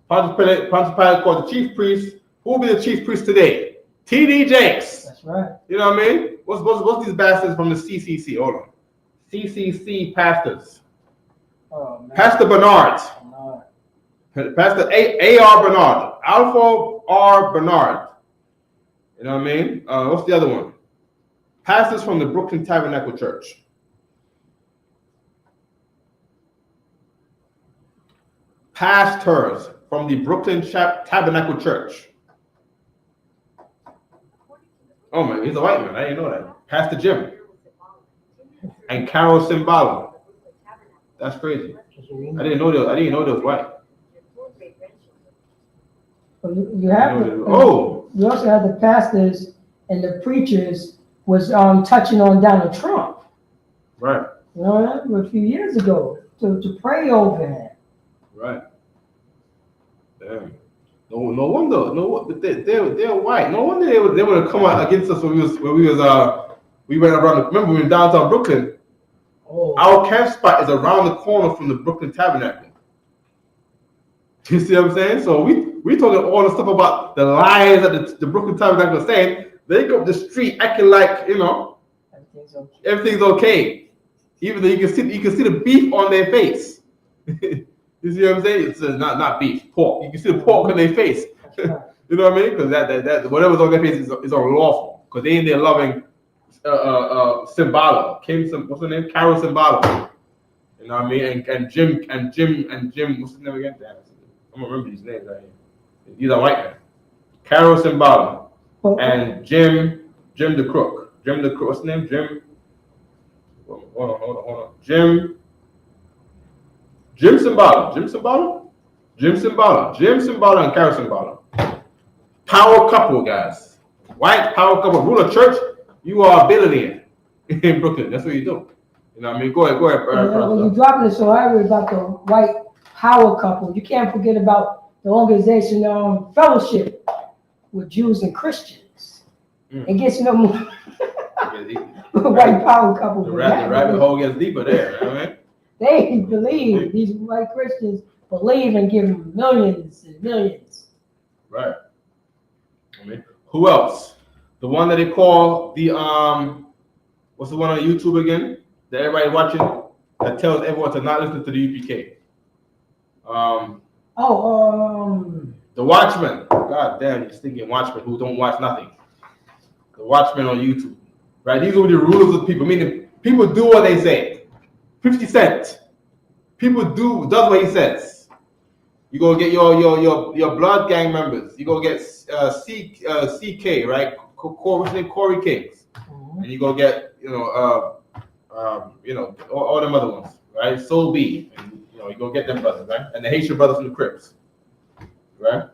Pontius Pilate called the chief priest. Who will be the chief priest today? T.D. Jakes. That's right. You know what I mean? What's these bastards from the CCC? Hold on. CCC pastors. Oh, man. Pastor Bernard. Pastor A.R. Bernard. Alpha R. Bernard. You know what I mean? What's the other one? Pastors from the Brooklyn Tabernacle Church. Pastors from the Brooklyn Tabernacle Church. Oh man, he's a white man. I didn't know that. Pastor Jim. And Carol Simbala. That's crazy. I didn't know they was white. You have you also have the pastors and the preachers was touching on Donald Trump. Right. You know, a few years ago to pray over him. Right. Damn. No wonder. They're white. No wonder they would have come out against us when we went around. Remember we were in downtown Brooklyn. Oh. Our camp spot is around the corner from the Brooklyn Tabernacle. You see what I'm saying? So we talking all the stuff about the lies that the Brooklyn Tabernacle is saying. They go up the street acting like, you know, everything's okay. Even though you can see the beef on their face. You see what I'm saying? It's not beef, pork. You can see the pork on their face. You know what I mean? Because that whatever's on their face is unlawful. Because they in there loving Simbala. What's her name? Carol Simbala. You know what I mean? And Jim. What's his name again? Damn, I'm gonna remember these names right here. These are white men. Carol Simbala and Jim the Crook. What's his name? Jim. Hold on. Jim Simbala and Carol Simbala. Power couple, guys. White power couple. Rule of church, you are a billionaire in Brooklyn. That's what you do. You know what I mean? Go ahead. When you're dropping it so heavy about the white power couple, you can't forget about the organization fellowship with Jews and Christians. It gets no more. White power couple. The rabbit hole gets deeper there, right? They believe, these white Christians believe in giving millions and millions. Right. I mean, who else? The one that they call the what's the one on YouTube again? That everybody watching that tells everyone to not listen to the UPK. The Watchmen. God damn, you're thinking Watchmen who don't watch nothing. The Watchmen on YouTube. Right? These are the rulers of people. Meaning people do what they say. 50 Cent. People does what he says. You go get your blood gang members. You go get CK, right? Corey Kings, and you go get all them other ones, right? Soul B, and you go get them brothers, right? And the Haitian brothers from the Crips, right?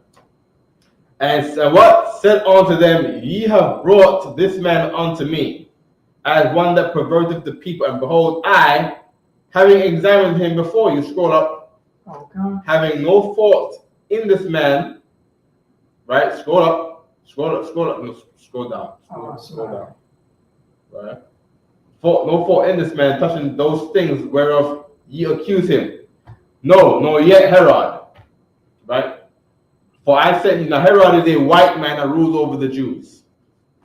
And so what said unto them, ye have brought this man unto me, as one that perverteth the people, and behold, I, having examined him before you, scroll up, having no fault in this man, right? Scroll down, right? No fault in this man, touching those things whereof ye accuse him. No, nor yet Herod, right? For I said, now Herod is a white man that rules over the Jews,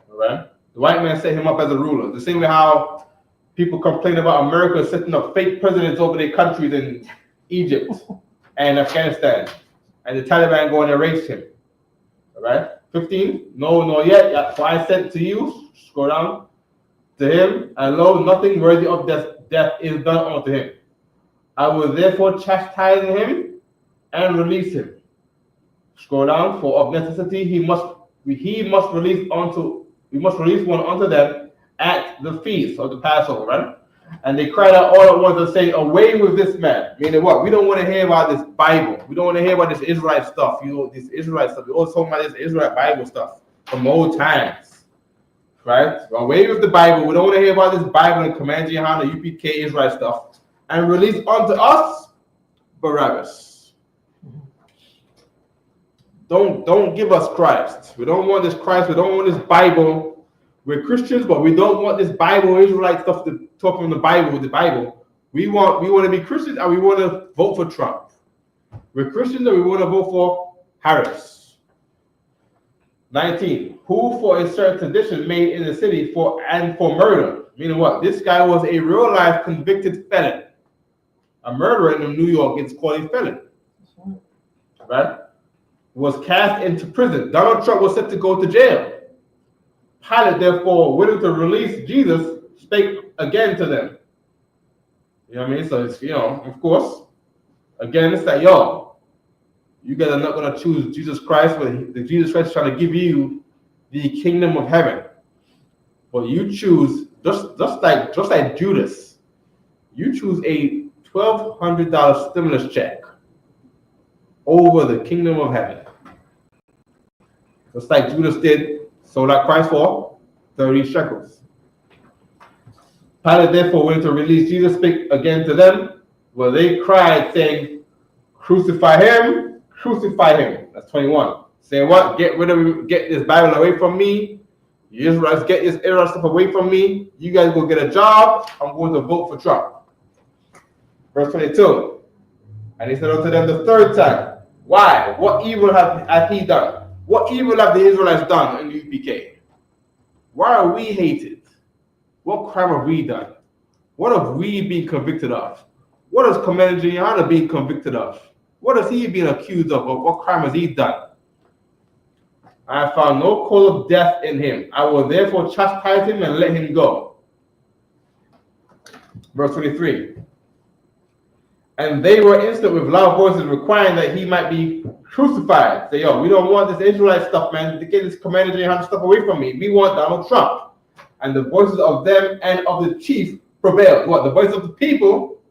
all right? The white man set him up as a ruler. The same way how people complain about America setting up fake presidents over their countries in Egypt and Afghanistan, and the Taliban go and erase him, all right? 15, no, nor yet. For I said to you, scroll down, to him, and lo, nothing worthy of death is done unto him. I will therefore chastise him and release him. Scroll down, for of necessity we must release one unto them at the feast of the Passover, right? And they cried out all at once and saying, away with this man. Meaning what? We don't want to hear about this Bible. We don't want to hear about this Israelite stuff. This Israelite stuff. We also talking about this Israelite Bible stuff from old times. Right? So away with the Bible. We don't want to hear about this Bible and Command Jehana, UPK, Israelite stuff. And release unto us Barabbas. Don't give us Christ. We don't want this Christ. We don't want this Bible. We're Christians, but we don't want this Bible, Israelite stuff to talk from the Bible with the Bible. We want to be Christians and we want to vote for Trump. We're Christians and we want to vote for Harris. 19. Who for a certain sedition made in the city for murder. Meaning what? This guy was a real life convicted felon. A murderer in New York is called a felon. Right? Was cast into prison. Donald Trump was set to go to jail. Pilate, therefore, willing to release Jesus, spake again to them. You know what I mean? So it's, of course, again, it's like, you guys are not going to choose Jesus Christ, but the Jesus Christ is trying to give you the kingdom of heaven. But you choose, just like Judas, you choose a $1,200 stimulus check over the kingdom of heaven. Just like Judas did, sold out Christ for 30 shekels. Pilate therefore went to release Jesus, spake again to them, where they cried, saying, crucify him, crucify him. That's 21. Saying what? Get this Bible away from me. You Israelites, get this Israel stuff away from me. You guys go get a job. I'm going to vote for Trump. Verse 22. And he said unto them the third time, why? What evil hath he done? What evil have the Israelites done in the UPK? Why are we hated? What crime have we done? What have we been convicted of? What has Commander Giuliani been convicted of? What has he been accused of? Or what crime has he done? I have found no cause of death in him. I will therefore chastise him and let him go. Verse 23. And they were instant with loud voices requiring that he might be crucified. Say, we don't want this Israelite stuff, man. To get this Commander General stuff away from me. We want Donald Trump. And the voices of them and of the chief prevailed. What? The voice of the people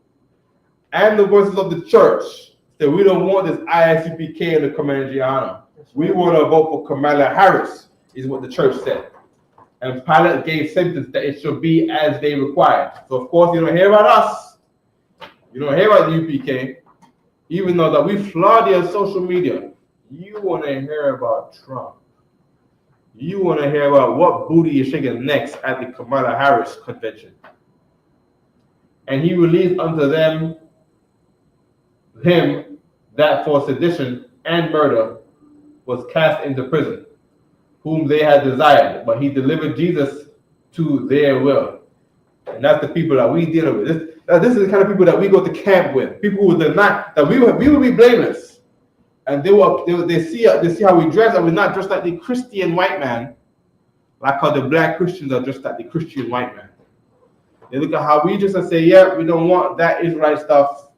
and the voices of the church. So we don't want this ISUPK and the Commander General. We want to vote for Kamala Harris, is what the church said. And Pilate gave sentence that it should be as they required. So of course you don't hear about us. You don't hear about the UPK. Even though that we flood your social media. You want to hear about Trump. You want to hear about what booty is shaking next at the Kamala Harris convention. And he released unto them him that for sedition and murder was cast into prison, whom they had desired, but he delivered Jesus to their will. And that's the people that we deal with. This is the kind of people that we go to camp with. People who did not, that we will be blameless. And they see how we dress, and we're not dressed like the Christian white man, like how the black Christians are dressed like the Christian white man. They look at how we dress and say, yeah, we don't want that Israelite stuff.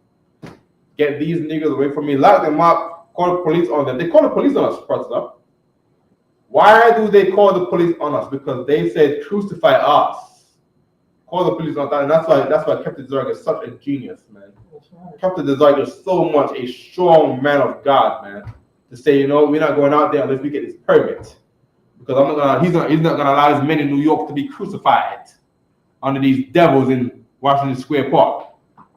Get these niggas away from me, lock them up, call the police on them. They call the police on us, first enough. Why do they call the police on us? Because they said crucify us. Call the police on that, and that's why Captain Zerg is such a genius, man. Right. Captain Zerg is so much a strong man of God, man. To say, you know, we're not going out there unless we get this permit. Because he's not gonna allow his men in New York to be crucified under these devils in Washington Square Park,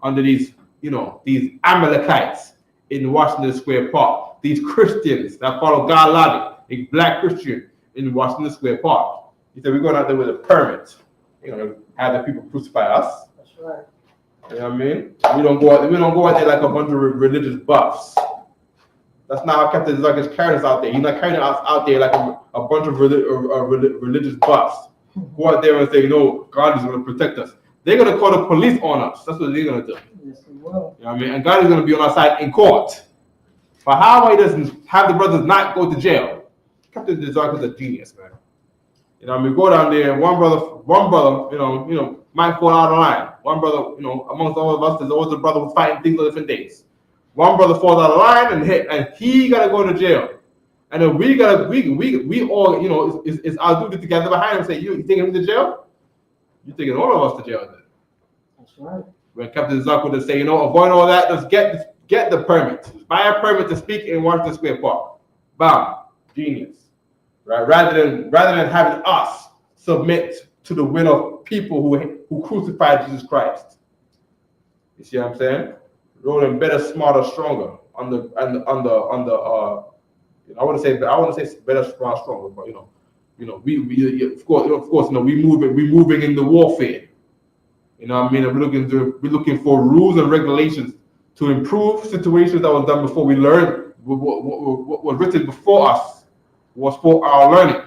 under these, you know, these Amalekites in Washington Square Park, these Christians that follow God logic, a black Christian in Washington Square Park. He said, we're going out there with a permit. You know, have the people crucify us. That's right. You know what I mean? We don't go out there like a bunch of religious buffs. That's not how Captain Zerg is carrying us out there. He's not carrying us out there like a bunch of religious buffs. Go out there and say, you know, God is going to protect us. They're going to call the police on us. That's what they're going to do. Yes, they will. You know what I mean? And God is going to be on our side in court. But how he doesn't have the brothers not go to jail? Captain Zerg is a genius, man. You know, I mean, go down there. One brother, you know, might fall out of line. One brother, you know, amongst all of us, there's always a brother who's fighting things on different days. One brother falls out of line and he gotta go to jail. And then we all, you know, it's our duty to gather behind him and say, you taking him to jail? You taking all of us to jail then? That's right. When Captain Zerg would say, you know, avoid all that, just get the permit. Buy a permit to speak in Washington Square Park. Bam. Genius. Right? Rather than having us submit to the will of people who crucified Jesus Christ. You see what I'm saying? Rolling better, smarter, stronger. I wouldn't say better, smarter, stronger, but we of course, you know, we moving in the warfare. You know what I mean? We're looking for rules and regulations to improve situations that was done before. We learn what was written before us was for our learning.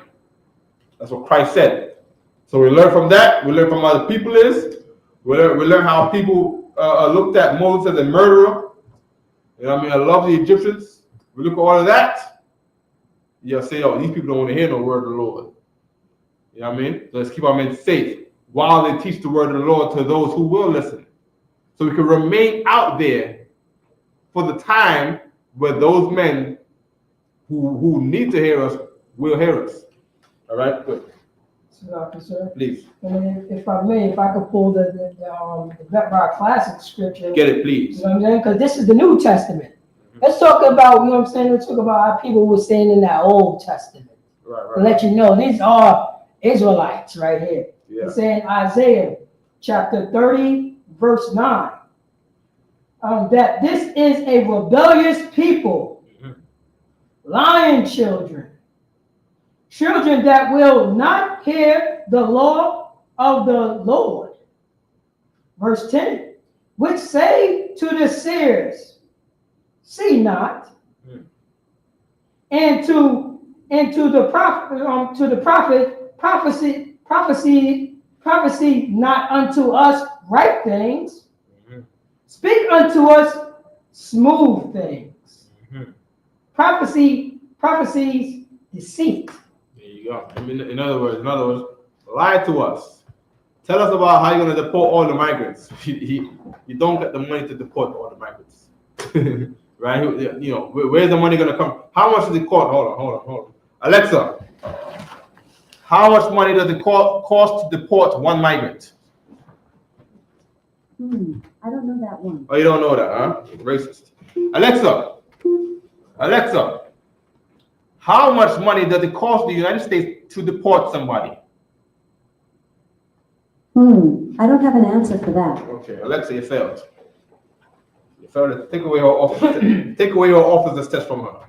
That's what Christ said. So we learn from that. We learn from how the people is. We learn how people looked at Moses as a murderer. You know what I mean? I love the Egyptians. We look at all of that. You'll say, oh, these people don't want to hear no word of the Lord. You know what I mean? So let's keep our men safe while they teach the word of the Lord to those who will listen. So we can remain out there for the time where those men who need to hear us will hear us. All right? Good. Sir. Please. And if I could pull the Vetbar Classic scripture. Get it, please. You know what I'm saying? Because this is the New Testament. Let's talk about, you know what I'm saying? Let's talk about how people were saying in that Old Testament. Right. To let you know, these are Israelites right here. Yeah. It's in Isaiah chapter 30, verse 9. That this is a rebellious people, lying children that will not hear the law of the Lord. Verse 10, which say to the seers, see not, and to the prophet, prophecy not unto us right things, speak unto us smooth things. Prophecies deceit. There you go. I mean, in other words, lie to us. Tell us about how you're going to deport all the migrants. You don't get the money to deport all the migrants. Right? You know, where's the money going to come? How much does it cost? Hold on. Alexa, how much money does it cost to deport one migrant? I don't know that one. Oh, you don't know that, huh? Racist. Alexa, how much money does it cost the United States to deport somebody? I don't have an answer for that. Okay, Alexa, you failed. You failed to take away her officer's test from her.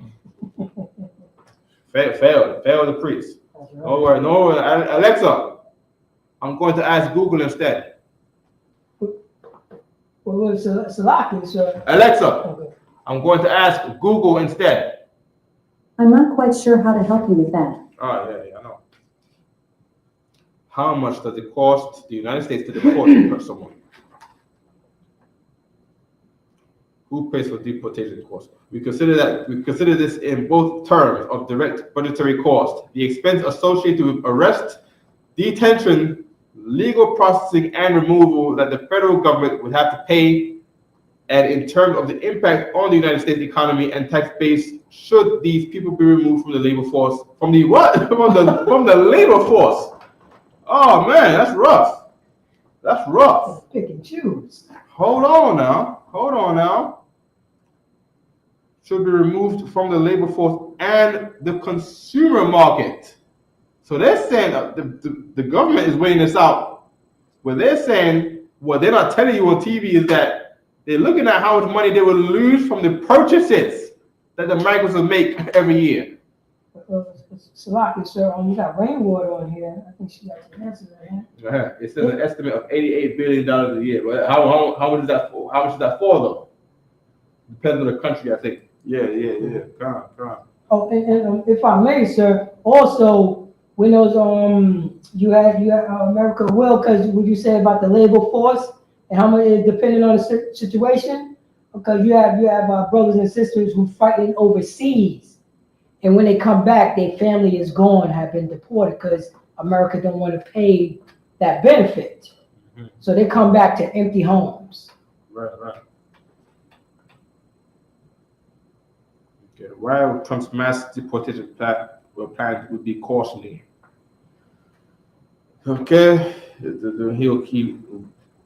Failed the priest. No worry. Alexa, I'm going to ask Google instead. Well, it's a lock, sir. Alexa, Okay. I'm going to ask Google instead. I'm not quite sure how to help you with that. Oh, yeah, I know. How much does it cost the United States to deport someone? Who pays for deportation costs? We consider this in both terms of direct budgetary cost, the expense associated with arrest, detention, legal processing, and removal that the federal government would have to pay And in terms of the impact on the United States economy and tax base, should these people be removed from the labor force? From the what? from the labor force. Oh man, that's rough. That's rough. Pick and choose. Hold on now. Should be removed from the labor force and the consumer market. So they're saying the government is weighing this out. What they're saying, what they're not telling you on TV is that they're looking at how much money they will lose from the purchases that the migrants will make every year. Salaki, sir, you got rainwater on here. I think she got the answer there. It says an estimate of $88 billion a year. But how much is that for? How much is that for though? Depends on the country, I think. Yeah. Come on. Oh, and if I may, sir, also when those you had America will, because what you say about the labor force and how much it depending on the situation, because you have brothers and sisters who fighting overseas, and when they come back, their family is gone, have been deported because America don't want to pay that benefit, so they come back to empty homes. Right. Okay, why Trump's mass deportation plan would be costly. Okay,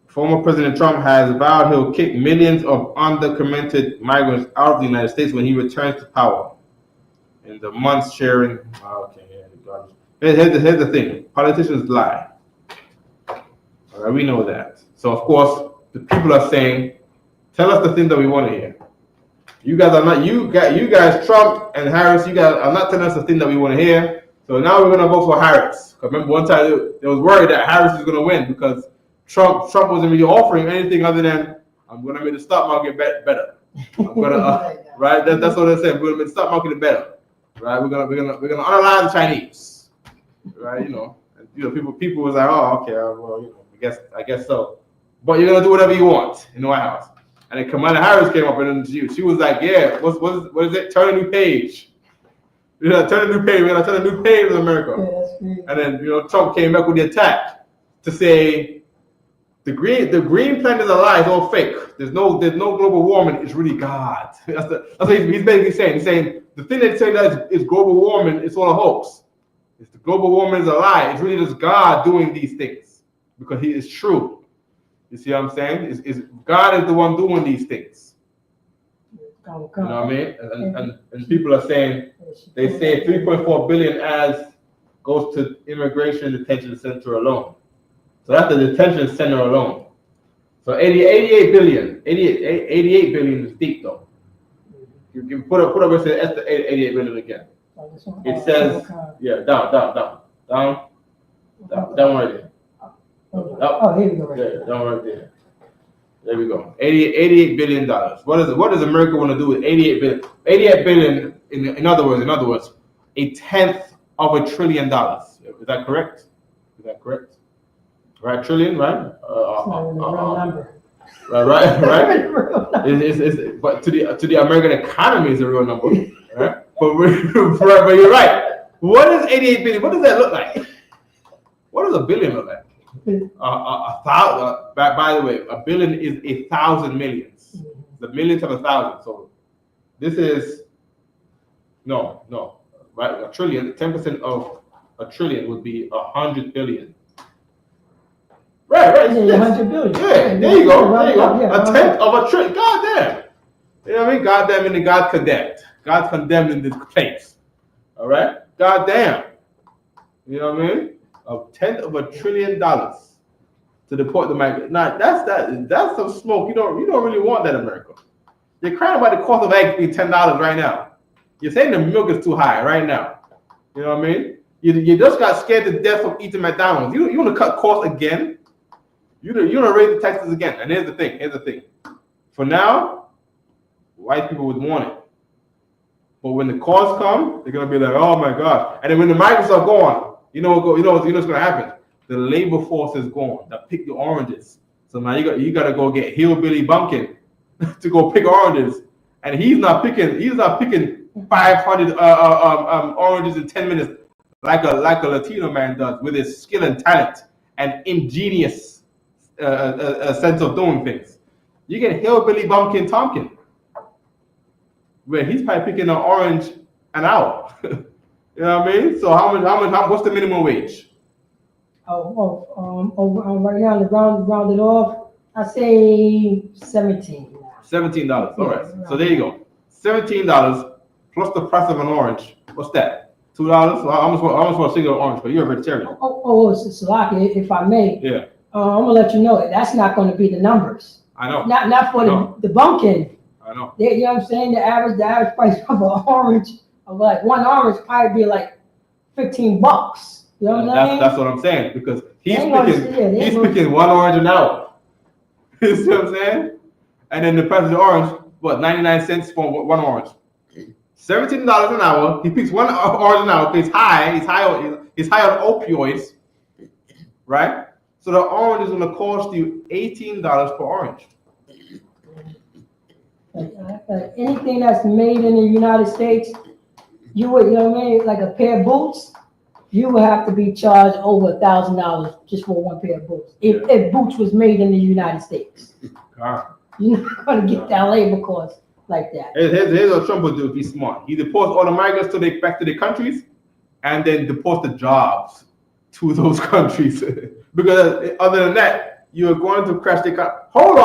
former President Trump has vowed he'll kick millions of undocumented migrants out of the United States when he returns to power. In the months sharing, here's the thing: politicians lie. All right, we know that. So of course, the people are saying, "Tell us the thing that we want to hear." You guys are not. You guys, Trump and Harris. You guys are not telling us the thing that we want to hear. So now we're gonna vote for Harris. Because remember, one time they was worried that Harris was gonna win because Trump wasn't really offering anything other than I'm gonna make the stock market better. I'm gonna right. That's what they said. We're gonna make the stock market better. Right. We're gonna unalive the Chinese. Right. People was like, oh, okay, well, I guess so. But you're gonna do whatever you want in the White House. And then Kamala Harris came up and she was like, yeah, what is it? Turn a new page. We're gonna turn a new page. We're gonna turn a new page in America. Yeah, and then Trump came back with the attack to say the green planet is a lie. It's all fake. There's no global warming. It's really God. That's what he's basically saying. He's saying the thing they say that is global warming. It's all a hoax. It's the global warming is a lie. It's really just God doing these things because He is true. You see what I'm saying? Is God is the one doing these things. You know what I mean? And people are saying they say 3.4 billion as goes to immigration detention center alone. So that's the detention center alone. So 88 billion is deep though. You can put up and say that's the 88 billion again. It says down right there. Oh, here we go. Right there. Down right there. There we go. $88 billion. What does America want to do with 88 billion? 88 billion, in other words, a tenth of $1 trillion. Is that correct? Right, trillion, right? It's not even a real number. Right. But to the American economy, is a real number, right? But you're right. What is 88 billion? What does that look like? What does a billion look like? By the way, a billion is 1,000 millions. The millions of 1,000. So this is no, right? A trillion. 10% of a trillion would be 100 billion. Right. Yeah, 100 billion. Yeah, there you go. A tenth of a trillion. God damn. You know what I mean? God damn, and God condemned. God's condemned in this place. All right? God damn. You know what I mean? A tenth of $1 trillion to deport the migrant. Now that's some smoke. You don't really want that in America. You're crying about the cost of eggs being $10 right now. You're saying the milk is too high right now. You know what I mean? You just got scared to death from eating McDonald's. You want to cut costs again? You want to raise the taxes again? And here's the thing. For now, white people would want it. But when the costs come, they're gonna be like, oh my God. And then when the migrants are gone, you know what's gonna happen? The labor force is gone. That pick the oranges. So now you gotta go get Hillbilly Bumpkin to go pick oranges, and he's not picking 500 oranges in 10 minutes like a Latino man does with his skill and talent and ingenious sense of doing things. You get Hillbilly Bumpkin Tompkin, where he's probably picking an orange an hour. You know what I mean? So what's the minimum wage? Right now, to round it off, I say 17. $17. All right. Yeah, So there you go. $17 plus the price of an orange. What's that? $2? Well, I almost want a single orange, but you're a vegetarian. Salaki, if I may. Yeah. I'm gonna let you know that's not going to be the numbers. I know. Not for the bumpkin. I know. You know what I'm saying? The average price of an orange, of like one orange, probably be like $15. You know what I'm saying? That's what I'm saying, because he's picking one orange an hour. You see what I'm saying? And then the price of the orange, what, 99 cents for one orange. $17 an hour. He picks one orange an hour. He's high on opioids, right? So the orange is going to cost you $18 per orange. Anything that's made in the United States, you know what I mean? Like a pair of boots, you would have to be charged over $1,000 just for one pair of boots. If boots was made in the United States, you're not going to get that labor cost like that. Here's what Trump would do if he's smart. He deports all the migrants back to their countries, and then deports the jobs to those countries. Because other than that, you are going to crash the economy. Hold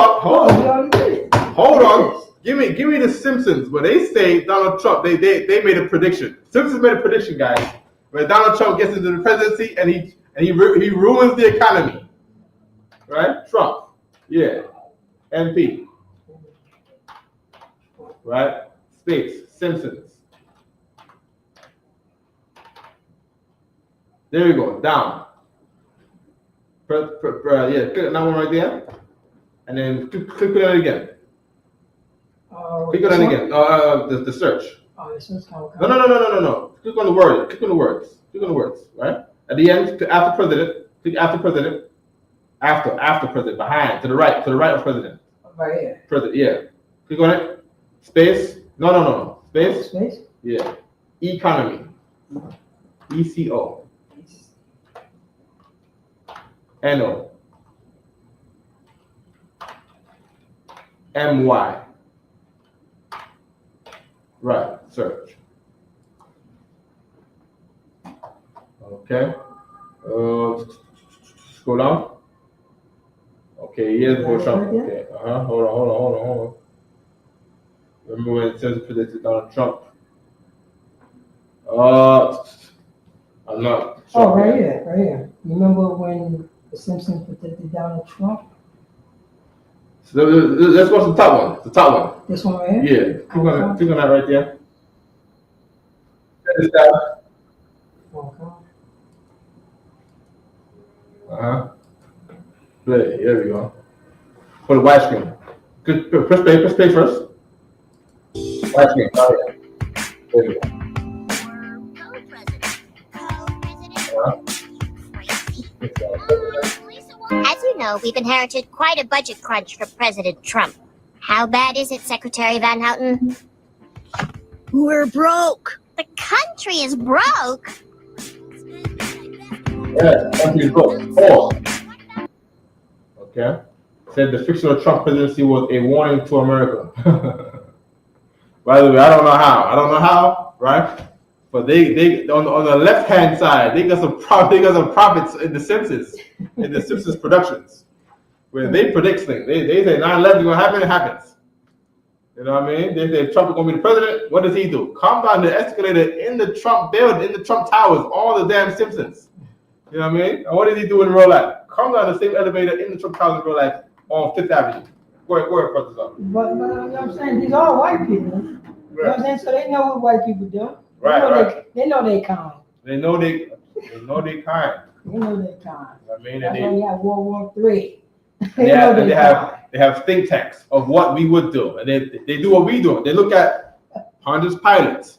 on. Give me the Simpsons, where they say Donald Trump. They made a prediction. Simpsons made a prediction, guys, where Donald Trump gets into the presidency and he ruins the economy. Right? Trump. Yeah. MP. Right? Space. Simpsons. There you go. Down. Yeah, click that one right there, and then click on it again. Click on it again. The search. Oh, this is how. No. Click on the word. Click on the words. Click on the words. Right at the end, after president. Click after president. After president. Behind to the right of president. Right here. President. Yeah. Click on it. Space. No. Space. Space. Yeah. Economy. ECO. NO. MY. Right, search. Okay. Scroll down. Okay, here's for Trump. Okay. Hold on. Remember when it says predicted Donald Trump? I'm not sure. Oh, right here. You remember when the Simpsons predicted Donald Trump? So let's watch the top one. The top one. This one right here? Yeah. Click on that right there. This down. Okay. Play. Here we go. For the widescreen. Press play first. Widescreen. Oh, yeah. There we go. As you know, we've inherited quite a budget crunch from President Trump. How bad is it, Secretary Van Houten? We're broke. The country is broke? Yeah, country is broke. Pause. Okay. Said the fictional Trump presidency was a warning to America. By the way, I don't know how, right? But they on the left hand side, they got some profits in the Simpsons, productions, where they predict things. They say 9/11 is gonna happen, it happens. You know what I mean? They say Trump is gonna be the president. What does he do? Come down the escalator in the Trump building, in the Trump towers, all the damn Simpsons. You know what I mean? And what does he do in real life? Come down the same elevator in the Trump towers in real life on Fifth Avenue. Go ahead, brothers up. But you know what I'm saying? These are white people. You know what I'm saying? So they know what white people do. Right. They know they kind. They know they kind. They know they kind. I mean, That's why we have World War III. they have think tanks of what we would do, and they do what we do. They look at Pontius Pilate,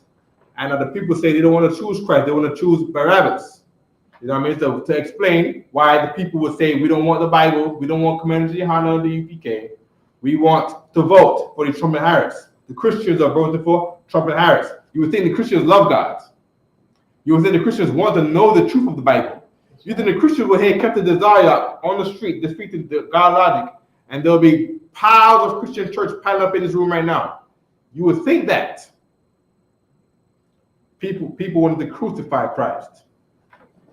and other people say they don't want to choose Christ, they want to choose Barabbas. You know what I mean? So to explain why the people would say we don't want the Bible, we don't want Commander Johanna or the UPK, we want to vote for the Trump and Harris. The Christians are voting for Trump and Harris. You would think the Christians love God. You would think the Christians want to know the truth of the Bible. You think the Christians would have kept the desire on the street, defeating the God logic, and they'll be piles of Christian church piled up in this room right now. You would think that people wanted to crucify Christ.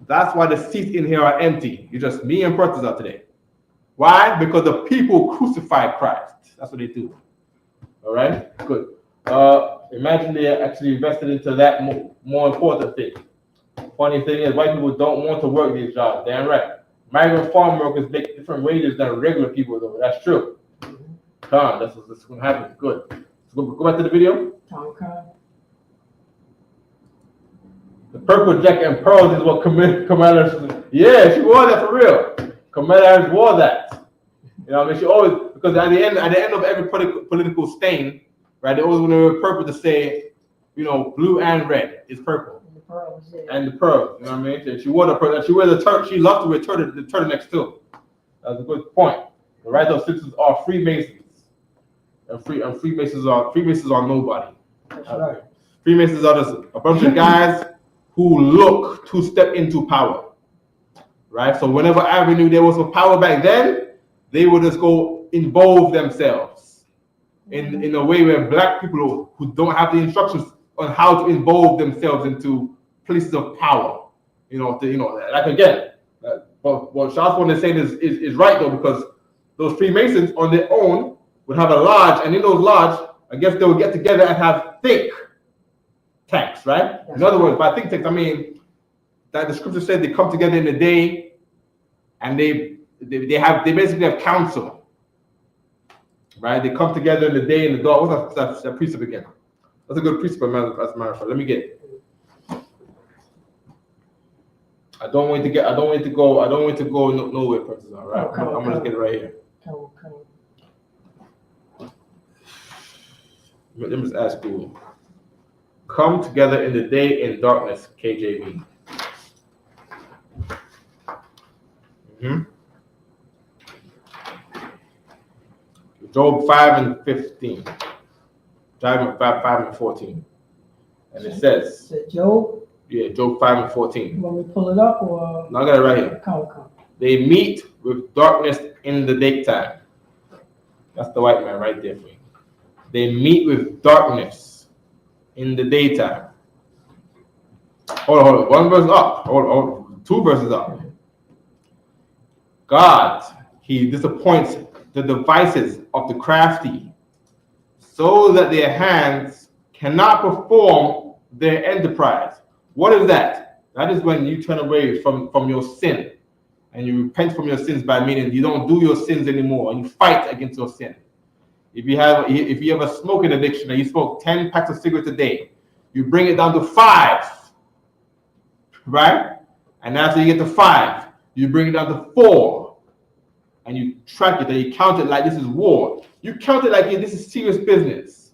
That's why the seats in here are empty. It's just me and Protestant today. Why? Because the people crucified Christ. That's what they do. All right? Good. Imagine they actually invested into that more important thing. Funny thing is, white people don't want to work these jobs. Damn right. Migrant farm workers make different wages than regular people, though. That's true. Come on, that's what's going to happen. Good. So go back to the video. Okay. The purple jacket and pearls is what Kamala. Yeah, she wore that for real. Kamala Harris wore that. You know, I mean, she always, because at the end of every political stain, right? They always want to wear purple to say, you know, blue and red is purple. And the pearls, yeah. And the pearl, you know what I mean? She wore the pearl. She wears the turtle. She loves to wear the turtlenecks too. That's a good point. The right of sisters are Freemasons, and Freemasons are nobody. That's right. Freemasons are just a bunch of guys who look to step into power, right? So whenever avenue there was some power back then, they would just go involve themselves in a way where black people who don't have the instructions on how to involve themselves into places of power, like again, but what Charles is saying is right though, because those Freemasons on their own would have a lodge, and in those lodge, I guess they would get together and have think tanks, right? In other words, by think tanks, I mean that the scripture said they come together in the day, and they basically have counsel, right? They come together in the day and the dark. What's that precept again? That's a good precept, as a matter of fact. Let me get it. I don't want it to go nowhere, Princess. All right, I'm gonna just get it right here. Let me just ask you. Come together in the day in darkness, KJV. Job 5 and 15. Job 5 and 14. And it says. Is it Job? Yeah, Job 5 and 14. You want me to pull it up or? No, I got it right here. Come. They meet with darkness in the daytime. That's the white man right there for you. They meet with darkness in the daytime. Hold on. One verse up. Hold on. 2 verses up. God, he disappoints the devices of the crafty, so that their hands cannot perform their enterprise. What is that? That is when you turn away from your sin, and you repent from your sins by meaning you don't do your sins anymore, and you fight against your sin. If you have a smoking addiction and you smoke 10 packs of cigarettes a day, you bring it down to 5, right? And after you get to 5, you bring it down to 4. And you track it and you count it like this is war. You count it like this is serious business,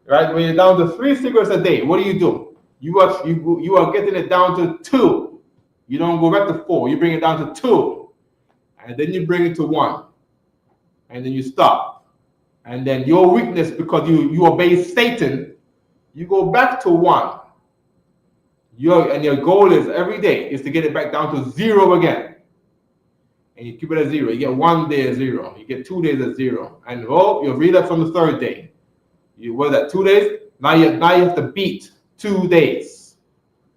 right? When you're down to 3 cigarettes a day, what do? You are getting it down to 2. You don't go back to 4. You bring it down to 2, and then you bring it to 1, and then you stop. And then your weakness, because you obey Satan, you go back to 1. Your goal is every day is to get it back down to 0 again. And you keep it at 0. You get 1 day at 0. You get 2 days at 0. And you relapse on the 3rd day. You was that 2 days? Now you have to beat 2 days.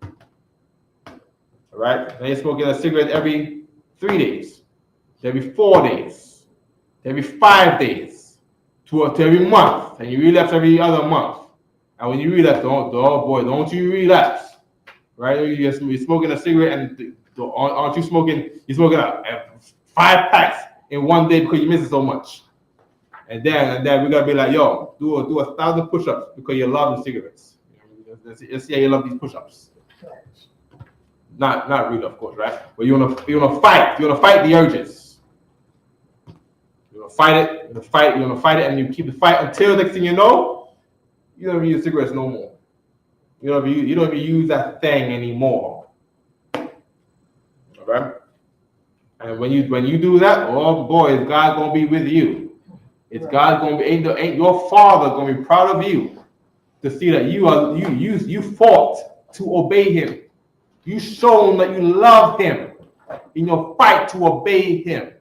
All right? Now you're smoking a cigarette every 3 days, every 4 days, every 5 days, to every month, and you relapse every other month. And when you relapse, don't you relapse, right? You're smoking a cigarette, and aren't you smoking? You're smoking 5 packs in 1 day because you miss it so much. And then we gotta be like, yo, do 1,000 push-ups because you love the cigarettes. Let's see how you love these push-ups. Not really, of course, right? But you wanna fight. You wanna fight the urges. You wanna fight it. You wanna fight it, and you keep the fight until next thing you know, you don't even use cigarettes no more. You don't even use that thing anymore. Okay? And when you do that, oh boy, is God gonna be with you? It's God gonna be ain't your Father gonna be proud of you to see that you fought to obey Him. You shown that you love Him in your fight to obey Him.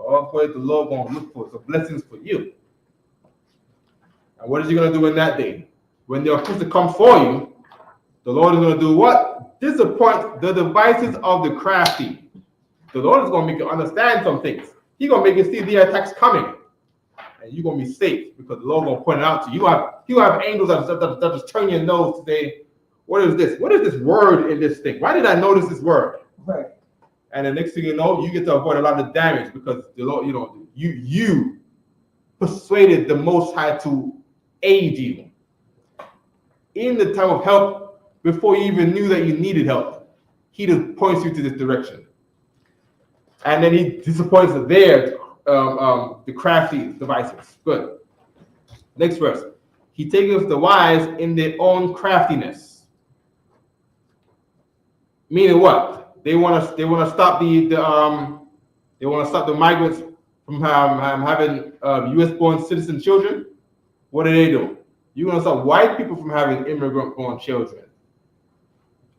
all praise the Lord gonna look for some blessings for you. And what is he gonna do in that day? When they are supposed to come for you, the Lord is gonna do what? Disappoint the devices of the crafty. The Lord is gonna make you understand some things. He's gonna make you see the attacks coming. And you're gonna be safe because the Lord gonna point it out to you. You have angels that just turn your nose to say, what is this? What is this word in this thing? Why did I notice this word? Right. And the next thing you know, you get to avoid a lot of damage because the Lord, you persuaded the Most High to aid you in the time of help before you even knew that you needed help. He just points you to this direction, and then he disappoints the crafty devices. Good. Next verse. He taketh the wise in their own craftiness. Meaning what? They want to stop the migrants from having U.S. born citizen children. What do? You're gonna stop white people from having immigrant born children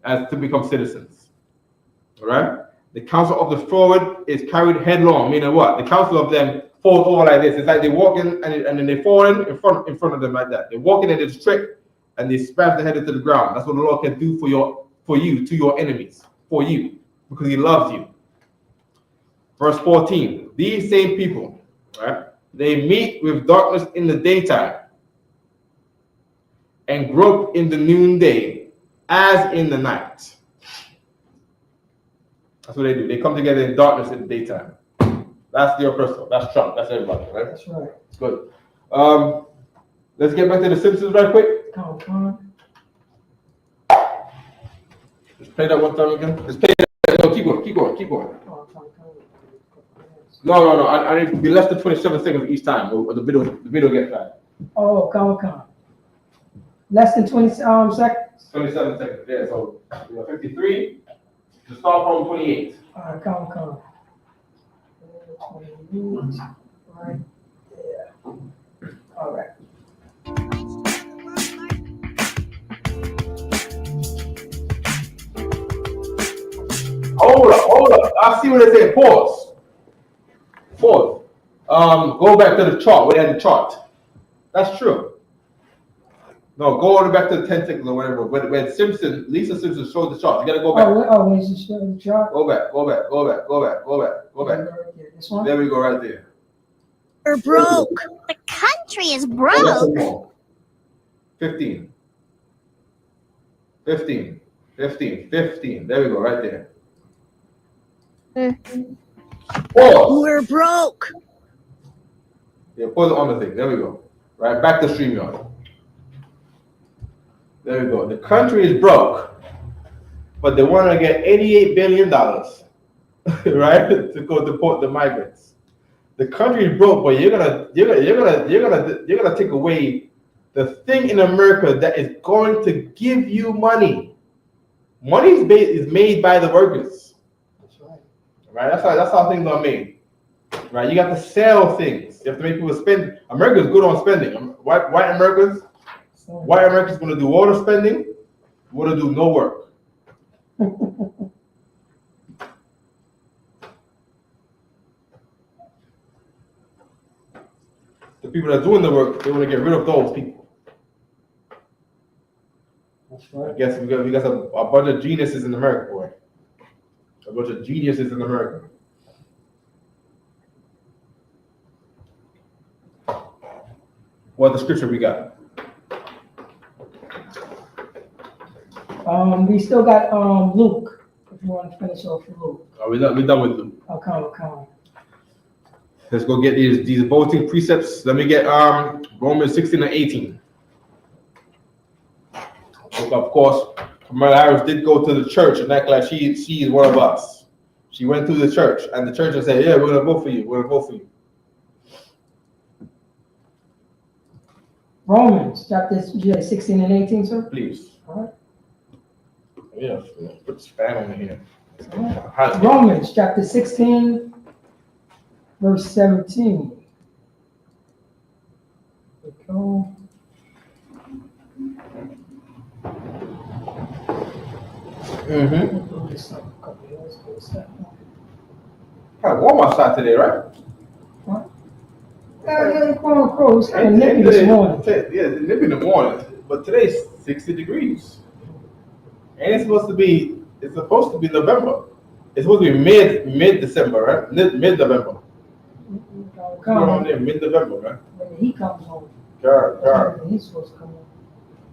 as to become citizens. All right. The counsel of the forward is carried headlong. Meaning what? The counsel of them falls over like this. It's like they walk in and then they fall in front of them like that. They walk in and they trick and they smash their head into the ground. That's what the Lord can do for you to your enemies, for you, because he loves you. Verse 14, these same people, right? They meet with darkness in the daytime and grope in the noonday as in the night. That's what they do. They come together in darkness in the daytime. That's the oppressor. That's Trump. That's everybody, right? That's right. Good. Let's get back to the Simpsons right quick. Come on. Let's play that one time again. Let's play that. No, keep going. No. I need to be less than 27 seconds each time, or the video gets bad. Oh, come. Less than 20 seconds? 27 seconds, yeah. So we got 53 to start from 28. All right, come. 28, right there. All right. Hold up. I see what they say. Pause. Go back to the chart. We had the chart. That's true. No, go all the way back to the 10 seconds or whatever. When Lisa Simpson showed the chart. You gotta go back. When she showed the chart? Go back. This one? There we go, right there. We're broke. The country is broke. 15. There we go, right there. Pause. We're broke. Yeah, pause it on the thing. There we go. Right, back to StreamYard. There we go. The country is broke, but they want to get $88 billion, right, to go deport the migrants. The country is broke, but you're gonna take away the thing in America that is going to give you money. Money is made by the workers. That's right. Right. That's how things are made. Right. You got to sell things. You have to make people spend. America's good on spending. White Americans going to do all the spending. We're going to do no work. The people that are doing the work, they want to get rid of those people. That's right. I guess we got a bunch of geniuses in America, boy. A bunch of geniuses in America. What the scripture we got? We still got Luke. If you want to finish off Luke. We're done with Luke. Oh, come. Let's go get these voting precepts. Let me get Romans 16 and 18. Of course, Kamala Harris did go to the church and act like she is one of us. She went to the church, and the church said, "Yeah, we're gonna vote for you. Romans chapter 16 and 18, sir. Please. All right. Yeah, put spam on here. Romans chapter 16, verse 17. There we go. Kind of warm outside today, right? Quote unquote, it's kind of nippy this morning. Yeah, it's nippy in the morning. But today's 60 degrees. And it's supposed to be November. It's supposed to be mid-December, right? Mid-November. Come on there, mid-November, right? When the heat comes home. God. The heat's supposed to come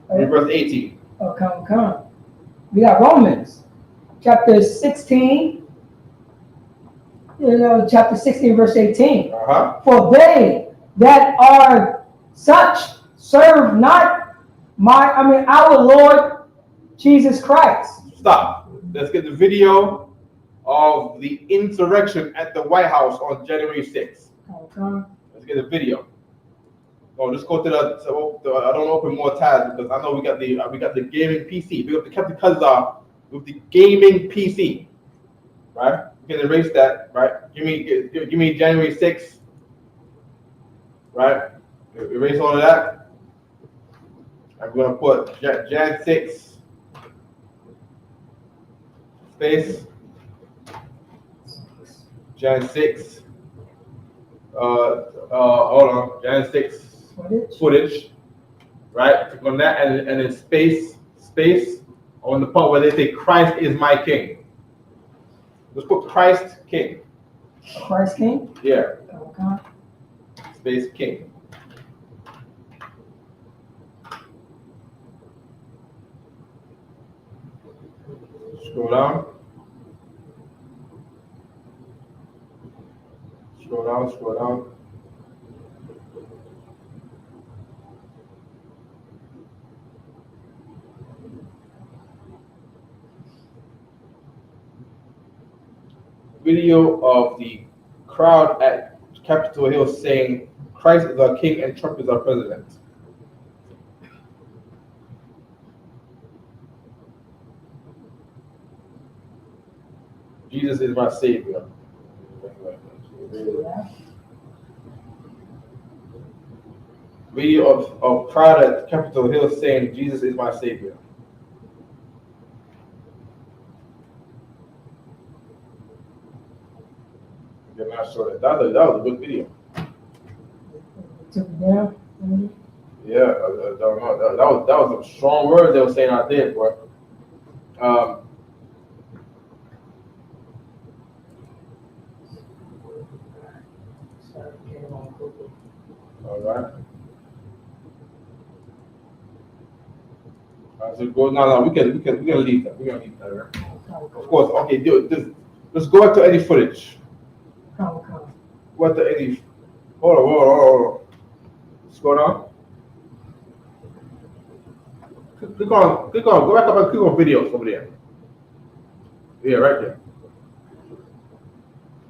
home. Verse 18. Oh, come. We got Romans, chapter 16. Chapter 16, verse 18. For they that are such serve not our Lord Jesus Christ. Stop. Let's get the video of the insurrection at the White House on January 6th. Okay. Let's get the video. Oh, let's go to I don't open more tabs because I know we got the gaming PC. We got the Captain Cuzar with the gaming PC, right? We can erase that, right? Give me January 6th, right? Erase all of that. I'm gonna put Jan 6 space Jan 6. Hold on, Jan 6 footage, right? Click on that and then space on the part where they say Christ is my king. Let's put Christ King. Christ King? Yeah. Okay. Space King. Scroll down. Scroll down. Video of the crowd at Capitol Hill saying Christ is our king and Trump is our president. Jesus is my savior. Video of crowd at Capitol Hill saying Jesus is my savior. You're not sure that was a good video. Took it down. Yeah, I don't know. That was some strong words they were saying out there, boy. All right. So go no. We're gonna leave that. We're gonna leave that, right? Of course. Okay. Let's go back to any footage. Come. What the Eddie? Hold on. What's going on? Click on. Go back up and click on videos over there. Yeah, right there.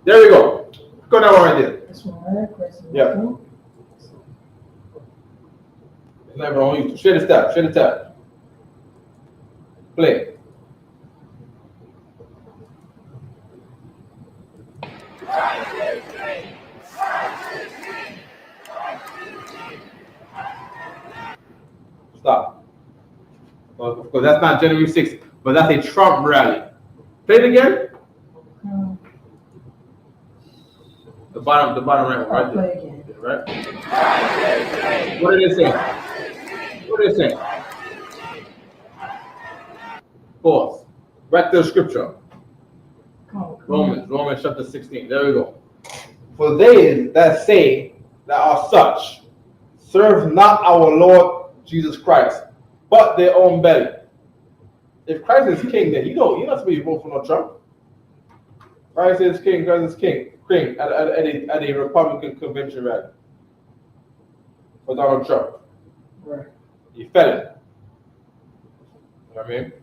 There we go. Click on that one right there. This one right there. Yeah. It's never on YouTube. Share the tab. Play. Stop. Well, of course, that's not January 6th, but that's a Trump rally. Play it again. The bottom right one, right there. Play again. Right? What did it say? Pause. Back to the scripture. Romans chapter 16. There we go. For they that say that are such serve not our Lord Jesus Christ, but their own belly. If Christ is king, then you're not supposed to vote for no Trump. Christ is king at a Republican convention rally for Donald Trump. Right. He fell it. You know what I mean?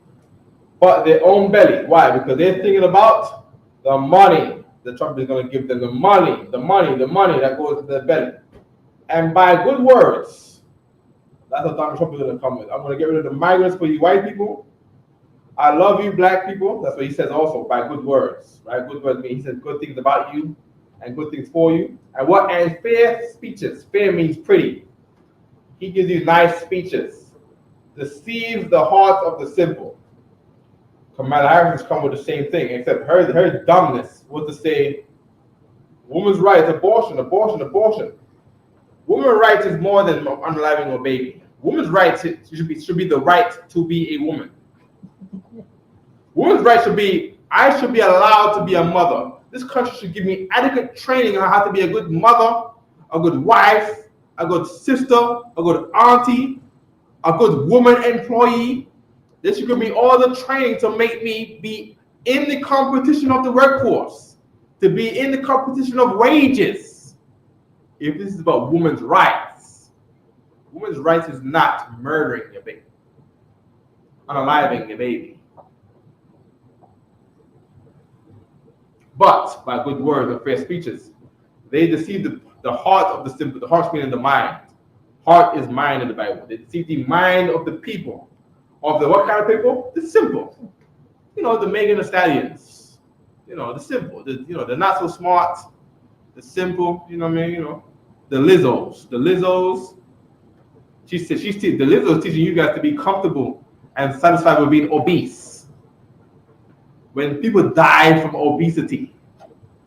But their own belly. Why? Because they're thinking about the money that Trump is going to give them. The money that goes to their belly. And by good words, that's what Donald Trump is going to come with. I'm going to get rid of the migrants for you white people. I love you black people. That's what he says also, by good words. Right? Good words mean he says good things about you and good things for you. And fair speeches. Fair means pretty. He gives you nice speeches. Deceives the hearts of the simple. Kamala Harris has come with the same thing, except her dumbness was to say women's rights, abortion. Women's rights is more than unaliving a baby. Women's rights should be the right to be a woman. Women's rights should be, I should be allowed to be a mother. This country should give me adequate training on how to be a good mother, a good wife, a good sister, a good auntie, a good woman employee. They should give me all the training to make me be in the competition of the workforce, to be in the competition of wages. If this is about women's rights is not murdering your baby, unaliving your baby. But by good words and fair speeches, they deceive the heart of the simple, the heart meaning the mind. Heart is mind in the Bible. They deceive the mind of the people. Of the what kind of people? The simple. You know, the Megan Thee Stallions. You know, the simple. They're not so smart. The simple, you know what I mean? You know, the Lizzos. The Lizzos. The Lizzo is teaching you guys to be comfortable and satisfied with being obese. When people die from obesity.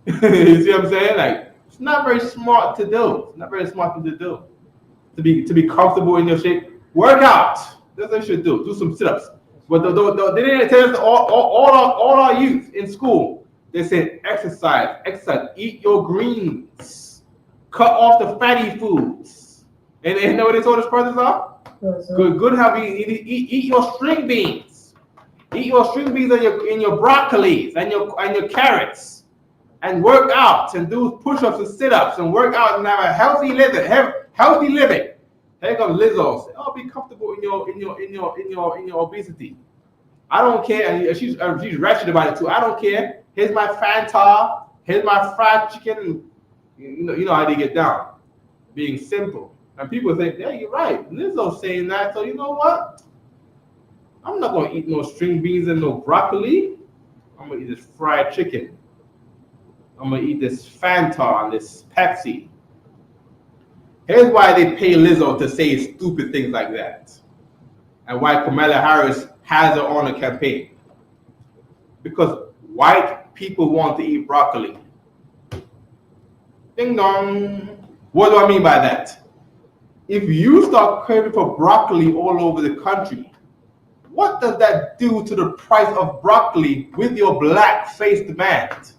You see what I'm saying? Like, it's not very smart to do. It's not very smart to do. To be comfortable in your shape. Work out. That's what you should do. Do some sit-ups. But they didn't tell us all our youth in school. They said exercise, eat your greens, cut off the fatty foods. And you know what they told us brothers are? Good health. Eat your string beans. Eat your string beans and your broccolis and your carrots. And work out and do push-ups and sit-ups and work out and have a healthy living. Here comes Lizzo. Oh, be comfortable in your obesity. I don't care. And she's ratchet about it too. I don't care. Here's my Fanta. Here's my fried chicken. You know how they get down, being simple. And people think, yeah, you're right. Lizzo's saying that. So you know what? I'm not gonna eat no string beans and no broccoli. I'm gonna eat this fried chicken. I'm gonna eat this Fanta and this Pepsi. Here's why they pay Lizzo to say stupid things like that. And why Kamala Harris has her on a campaign. Because white people want to eat broccoli. Ding dong. What do I mean by that? If you start craving for broccoli all over the country, what does that do to the price of broccoli with your black face demand?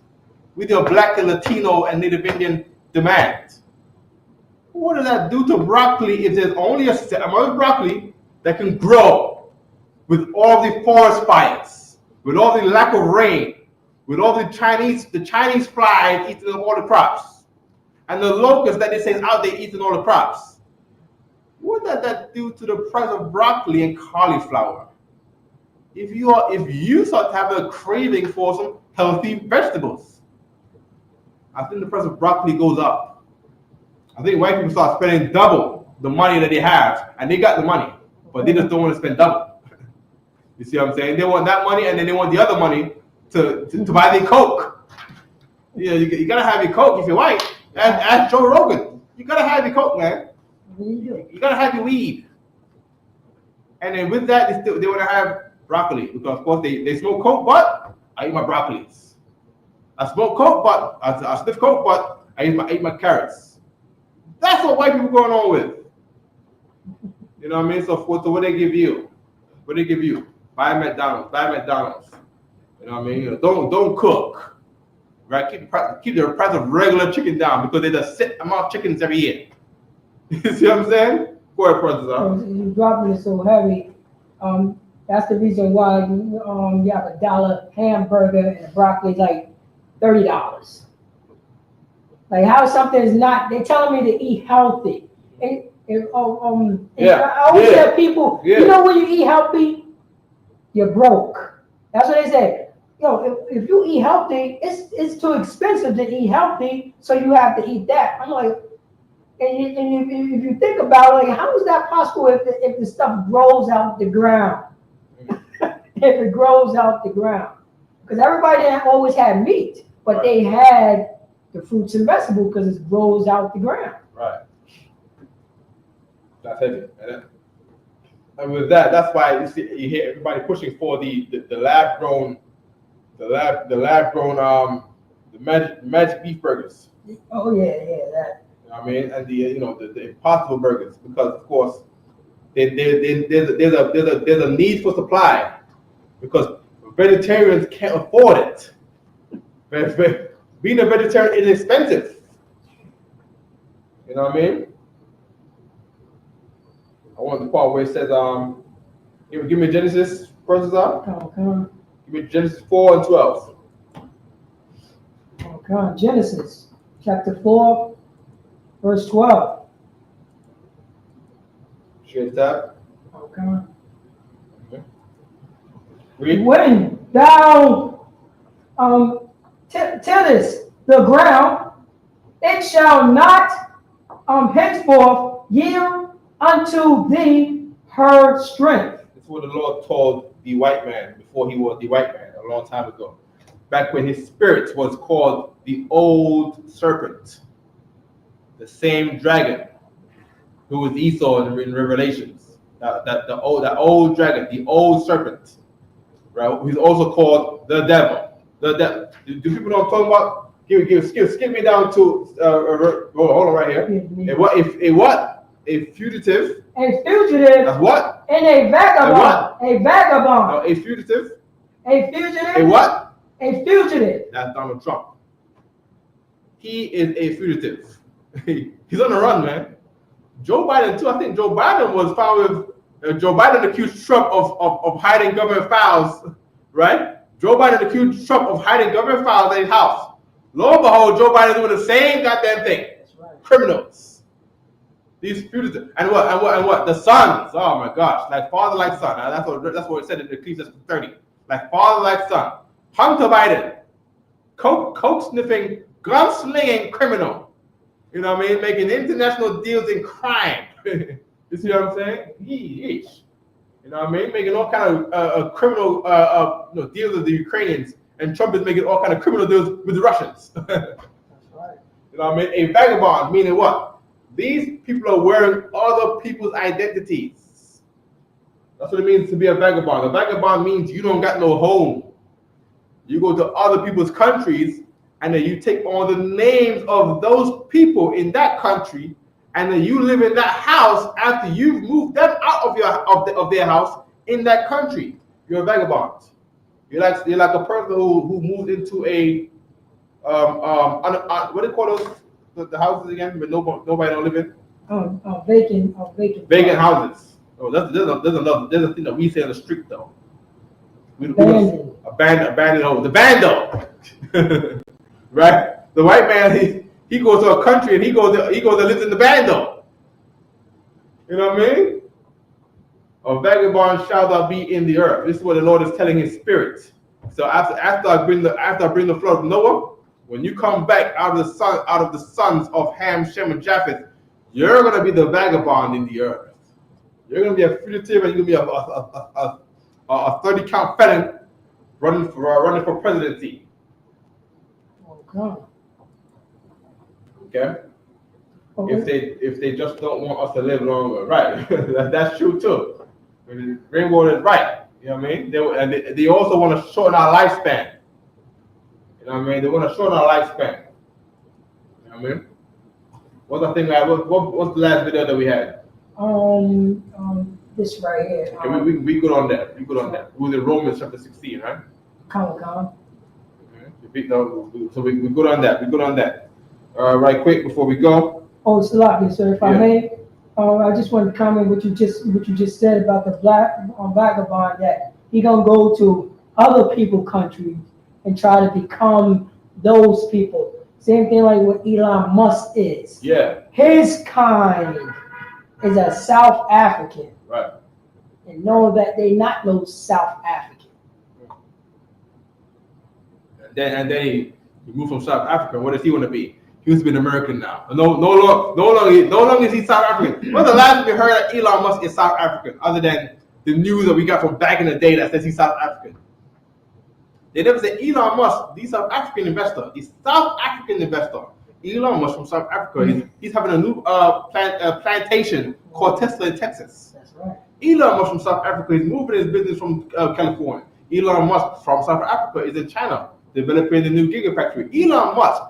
With your black and Latino and Native Indian demand? What does that do to broccoli if there's only a set amount of broccoli that can grow with all the forest fires, with all the lack of rain, with all the Chinese flies eating all the crops, and the locusts that they say is out there eating all the crops? What does that do to the price of broccoli and cauliflower? If you start having a craving for some healthy vegetables, I think the price of broccoli goes up. I think white people start spending double the money that they have, and they got the money, but they just don't want to spend double. You see what I'm saying? They want that money, and then they want the other money to buy their Coke. You know, you gotta have your Coke if you're white. Ask Joe Rogan. You gotta have your Coke, man. You gotta have your weed. And then with that, they want to have broccoli because of course they smoke Coke, but I eat my broccolis. I smoke Coke, but I sniff Coke, but I eat my carrots. That's what white people going on with. You know what I mean? So what they give you? What they give you? Buy McDonald's. You know what I mean? You know, don't cook. Right? Keep the price of regular chicken down because they just set amount of chickens every year. You see what I'm saying? Go ahead, President. You dropping it so heavy. That's the reason why you have $1 hamburger and broccoli is like $30. Like how something is not, they telling me to eat healthy. I always tell people, you know when you eat healthy, you're broke. That's what they say. If you eat healthy, it's too expensive to eat healthy, so you have to eat that. I'm like, and if you think about it, like how is that possible if the stuff grows out the ground? If it grows out the ground. Because everybody didn't always have meat, but they had the fruits and vegetables because it grows out the ground. Right. That's heavy. And with that, that's why you hear everybody pushing for the lab grown, the magic beef burgers. Oh yeah, that. You know what I mean? And the Impossible Burgers, because of course there's a need for supply, because vegetarians can't afford it. Being a vegetarian is expensive. You know what I mean? I want the part where it says, give me Genesis verses up. Okay. Give me Genesis 4 and 12. Okay. Genesis chapter 4, verse 12. Straight that. Okay. Read. When thou tillest the ground, it shall not henceforth yield unto thee her strength. That's what the Lord told the white man before he was the white man a long time ago. Back when his spirit was called the old serpent, the same dragon who was Esau in Revelations. The old dragon, the old serpent, right? He's also called the devil. Do people know what I'm talking about? Skip me down to hold on right here. A fugitive. A fugitive. That's what? And a vagabond. A vagabond. No, a fugitive. A fugitive. A what? A fugitive. That's Donald Trump. He is a fugitive. He's on the run, man. Joe Biden too. I think Joe Biden was found with Joe Biden accused Trump of hiding government files, right? Joe Biden accused Trump of hiding government files in his house. Lo and behold, Joe Biden doing the same goddamn thing. That's right. Criminals. These fugitives. And what? The sons. Oh my gosh. Like father, like son. That's what it said in Ecclesiastes 30. Like father, like son. Hunter Biden. Coke sniffing, gun slinging criminal. You know what I mean? Making international deals in crime. You see what I'm saying? Yeesh. You know what I mean? Making all kind of criminal deals with the Ukrainians, and Trump is making all kind of criminal deals with the Russians. That's right. You know what I mean? A vagabond, meaning what? These people are wearing other people's identities. That's what it means to be a vagabond. A vagabond means you don't got no home. You go to other people's countries, and then you take on the names of those people in that country, and then you live in that house after you've moved them out of their house in that country. You're a vagabond. You're like a person who moved into a what do you call those the houses again? But nobody don't live in. Vacant houses. Oh, there's a thing that we say on the street though. Abandoned home. The bando. Right? The white man he goes to a country and he goes and lives in the bando. You know what I mean? A vagabond shall thou be in the earth. This is what the Lord is telling his spirit. So after I bring the flood of Noah, when you come back out of the sons of Ham, Shem, and Japheth, you're gonna be the vagabond in the earth. You're gonna be a fugitive, and you're gonna be a 30-count felon running for presidency. Okay. If they just don't want us to live longer, right? That's true too. Rainwater is right. You know what I mean? They also want to shorten our lifespan. You know what I mean? They want to shorten our lifespan. You know what I mean? What's the thing? What's the last video that we had? This right here. Okay, we good on that. We good on that. It was in Romans chapter 16, right? Comic-Con. Okay. So we good on that. We good on that. Right quick before we go. Oh, it's lovely, sir. If I may, I just want to comment what you just said about the black vagabond, that he gonna go to other people's countries and try to become those people. Same thing like what Elon Musk is. Yeah. His kind is a South African. Right. And know that they not no South African. And then he moved from South Africa. What does he want to be? He wants to be an American now. No longer is he South African. When's the last time you heard that Elon Musk is South African, other than the news that we got from back in the day that says he's South African? They never say Elon Musk, the South African investor. He's South African investor. Elon Musk from South Africa. He's having a new plantation called Tesla in Texas. That's right. Elon Musk from South Africa. He's moving his business from California. Elon Musk from South Africa is in China developing the new gigafactory. Elon Musk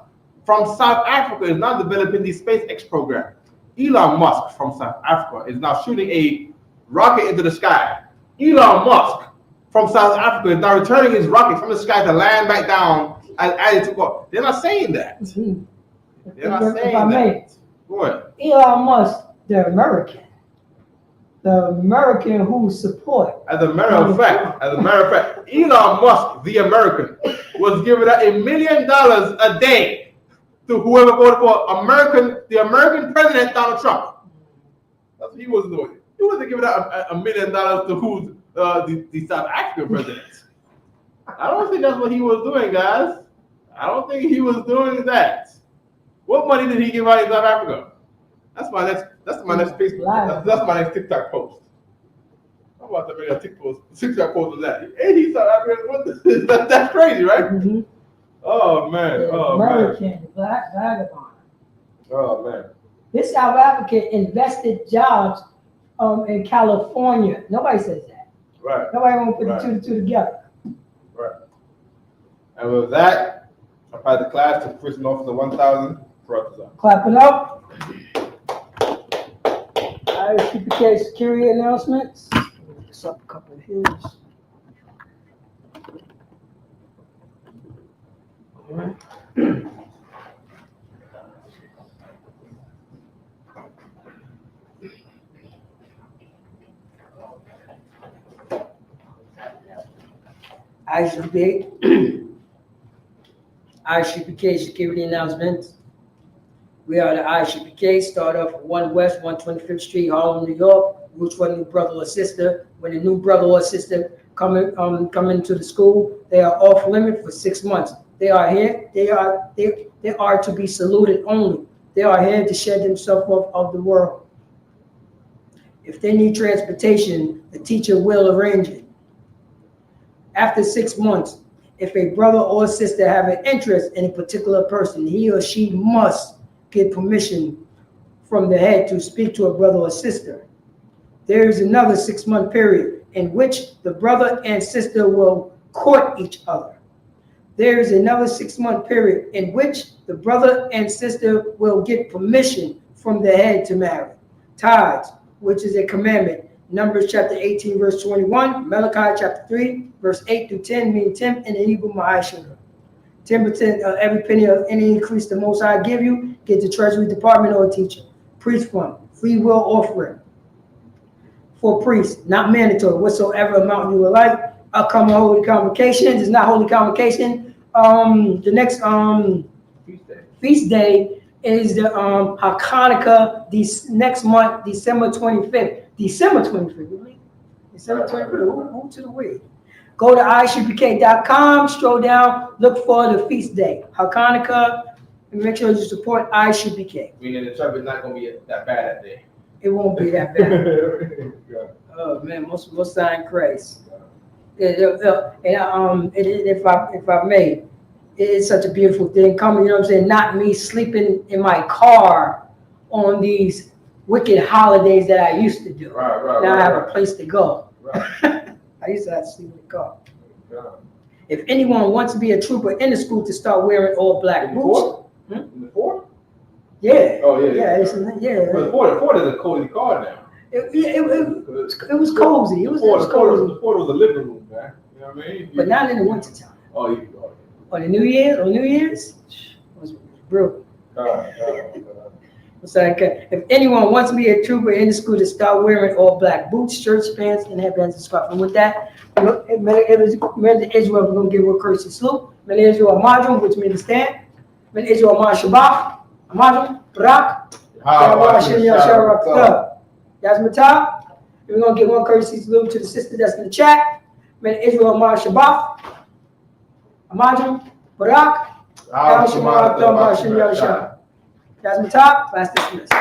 from South Africa is now developing the SpaceX program. Elon Musk from South Africa is now shooting a rocket into the sky. Elon Musk from South Africa is now returning his rocket from the sky to land back down as it took off. They're not saying that. They're not saying that. Go ahead. Elon Musk, the American who support. As a matter of fact, Elon Musk, the American, was giving out $1 million a day to whoever voted for the American president, Donald Trump. That's what he was doing. He wasn't giving out $1 million to who's the South African president. I don't think that's what he was doing, guys. I don't think he was doing that. What money did he give out in South Africa? That's my next Facebook. That's my next TikTok post. I'm about to make a TikTok post on that. Hey, he's South African. That's crazy, right? Mm-hmm. Oh man. American black vagabond. Oh man. This South African invested jobs in California. Nobody says that. Right. Nobody won't put the two and two together. Right. And with that, I pass the class to Prison Officer 1000. Clap it up. ISUPK security announcements. Mix up a couple of his. All right. ISUPK security announcements. We are the ISUPK, start off at 1 West, 125th Street, Harlem, New York. Roots for a new brother or sister. When a new brother or sister come into the school, they are off limit for 6 months. They are here. They are to be saluted only. They are here to shed themselves off of the world. If they need transportation, the teacher will arrange it. After 6 months, if a brother or sister have an interest in a particular person, he or she must get permission from the head to speak to a brother or sister. There is another 6-month period in which the brother and sister will court each other. There is another 6-month period in which the brother and sister will get permission from the head to marry. Tithes, which is a commandment. Numbers chapter 18, verse 21. Malachi chapter 3, verse 8 through 10, mean 10 in the Hebrew Mahashana. 10% of every penny of any increase the Most High give you, get the Treasury Department or a teacher. Priest fund, free will offering for priests, not mandatory, whatsoever amount you would like. Upcoming holy convocation, it's not holy convocation. The next feast day is the Hanukkah this next month, December 25th. December 25th, really? December 25th, who to the way? Go to ISUPK.com, scroll down, look for the feast day, Hanukkah, and make sure you support ISUPK. Meaning the traffic is not going to be that bad that day. It won't be that bad. Oh man, most sign Christ. If I may, it's such a beautiful thing coming. You know what I'm saying? Not me sleeping in my car on these wicked holidays that I used to do. Right, now I have a place to go. Right. I used to have to sleep in the car. If anyone wants to be a trooper in the school to start wearing all black boots. In the fort? Yeah. Oh yeah. Yeah. But the fort is a cozy car now. It was cozy. It was cozy. The fort was a living room, man. You know what I mean? But not in the wintertime. Oh, yeah. On New Year's, it was brutal. It's like, if anyone wants to be a trooper in the school to start wearing all black boots, shirts, pants, and headbands and scarf. And with that, men of Israel, we're going to give a courtesy salute. Men of Israel, Amadrim, which means stand. Men of Israel, Shabbat, Amadrim, Barak, Yasmatah. We're going to give one courtesy salute to the sister that's in the chat. Men of Israel, Shabbat, Amadrim, Barak, Yasmatah, class dismissed.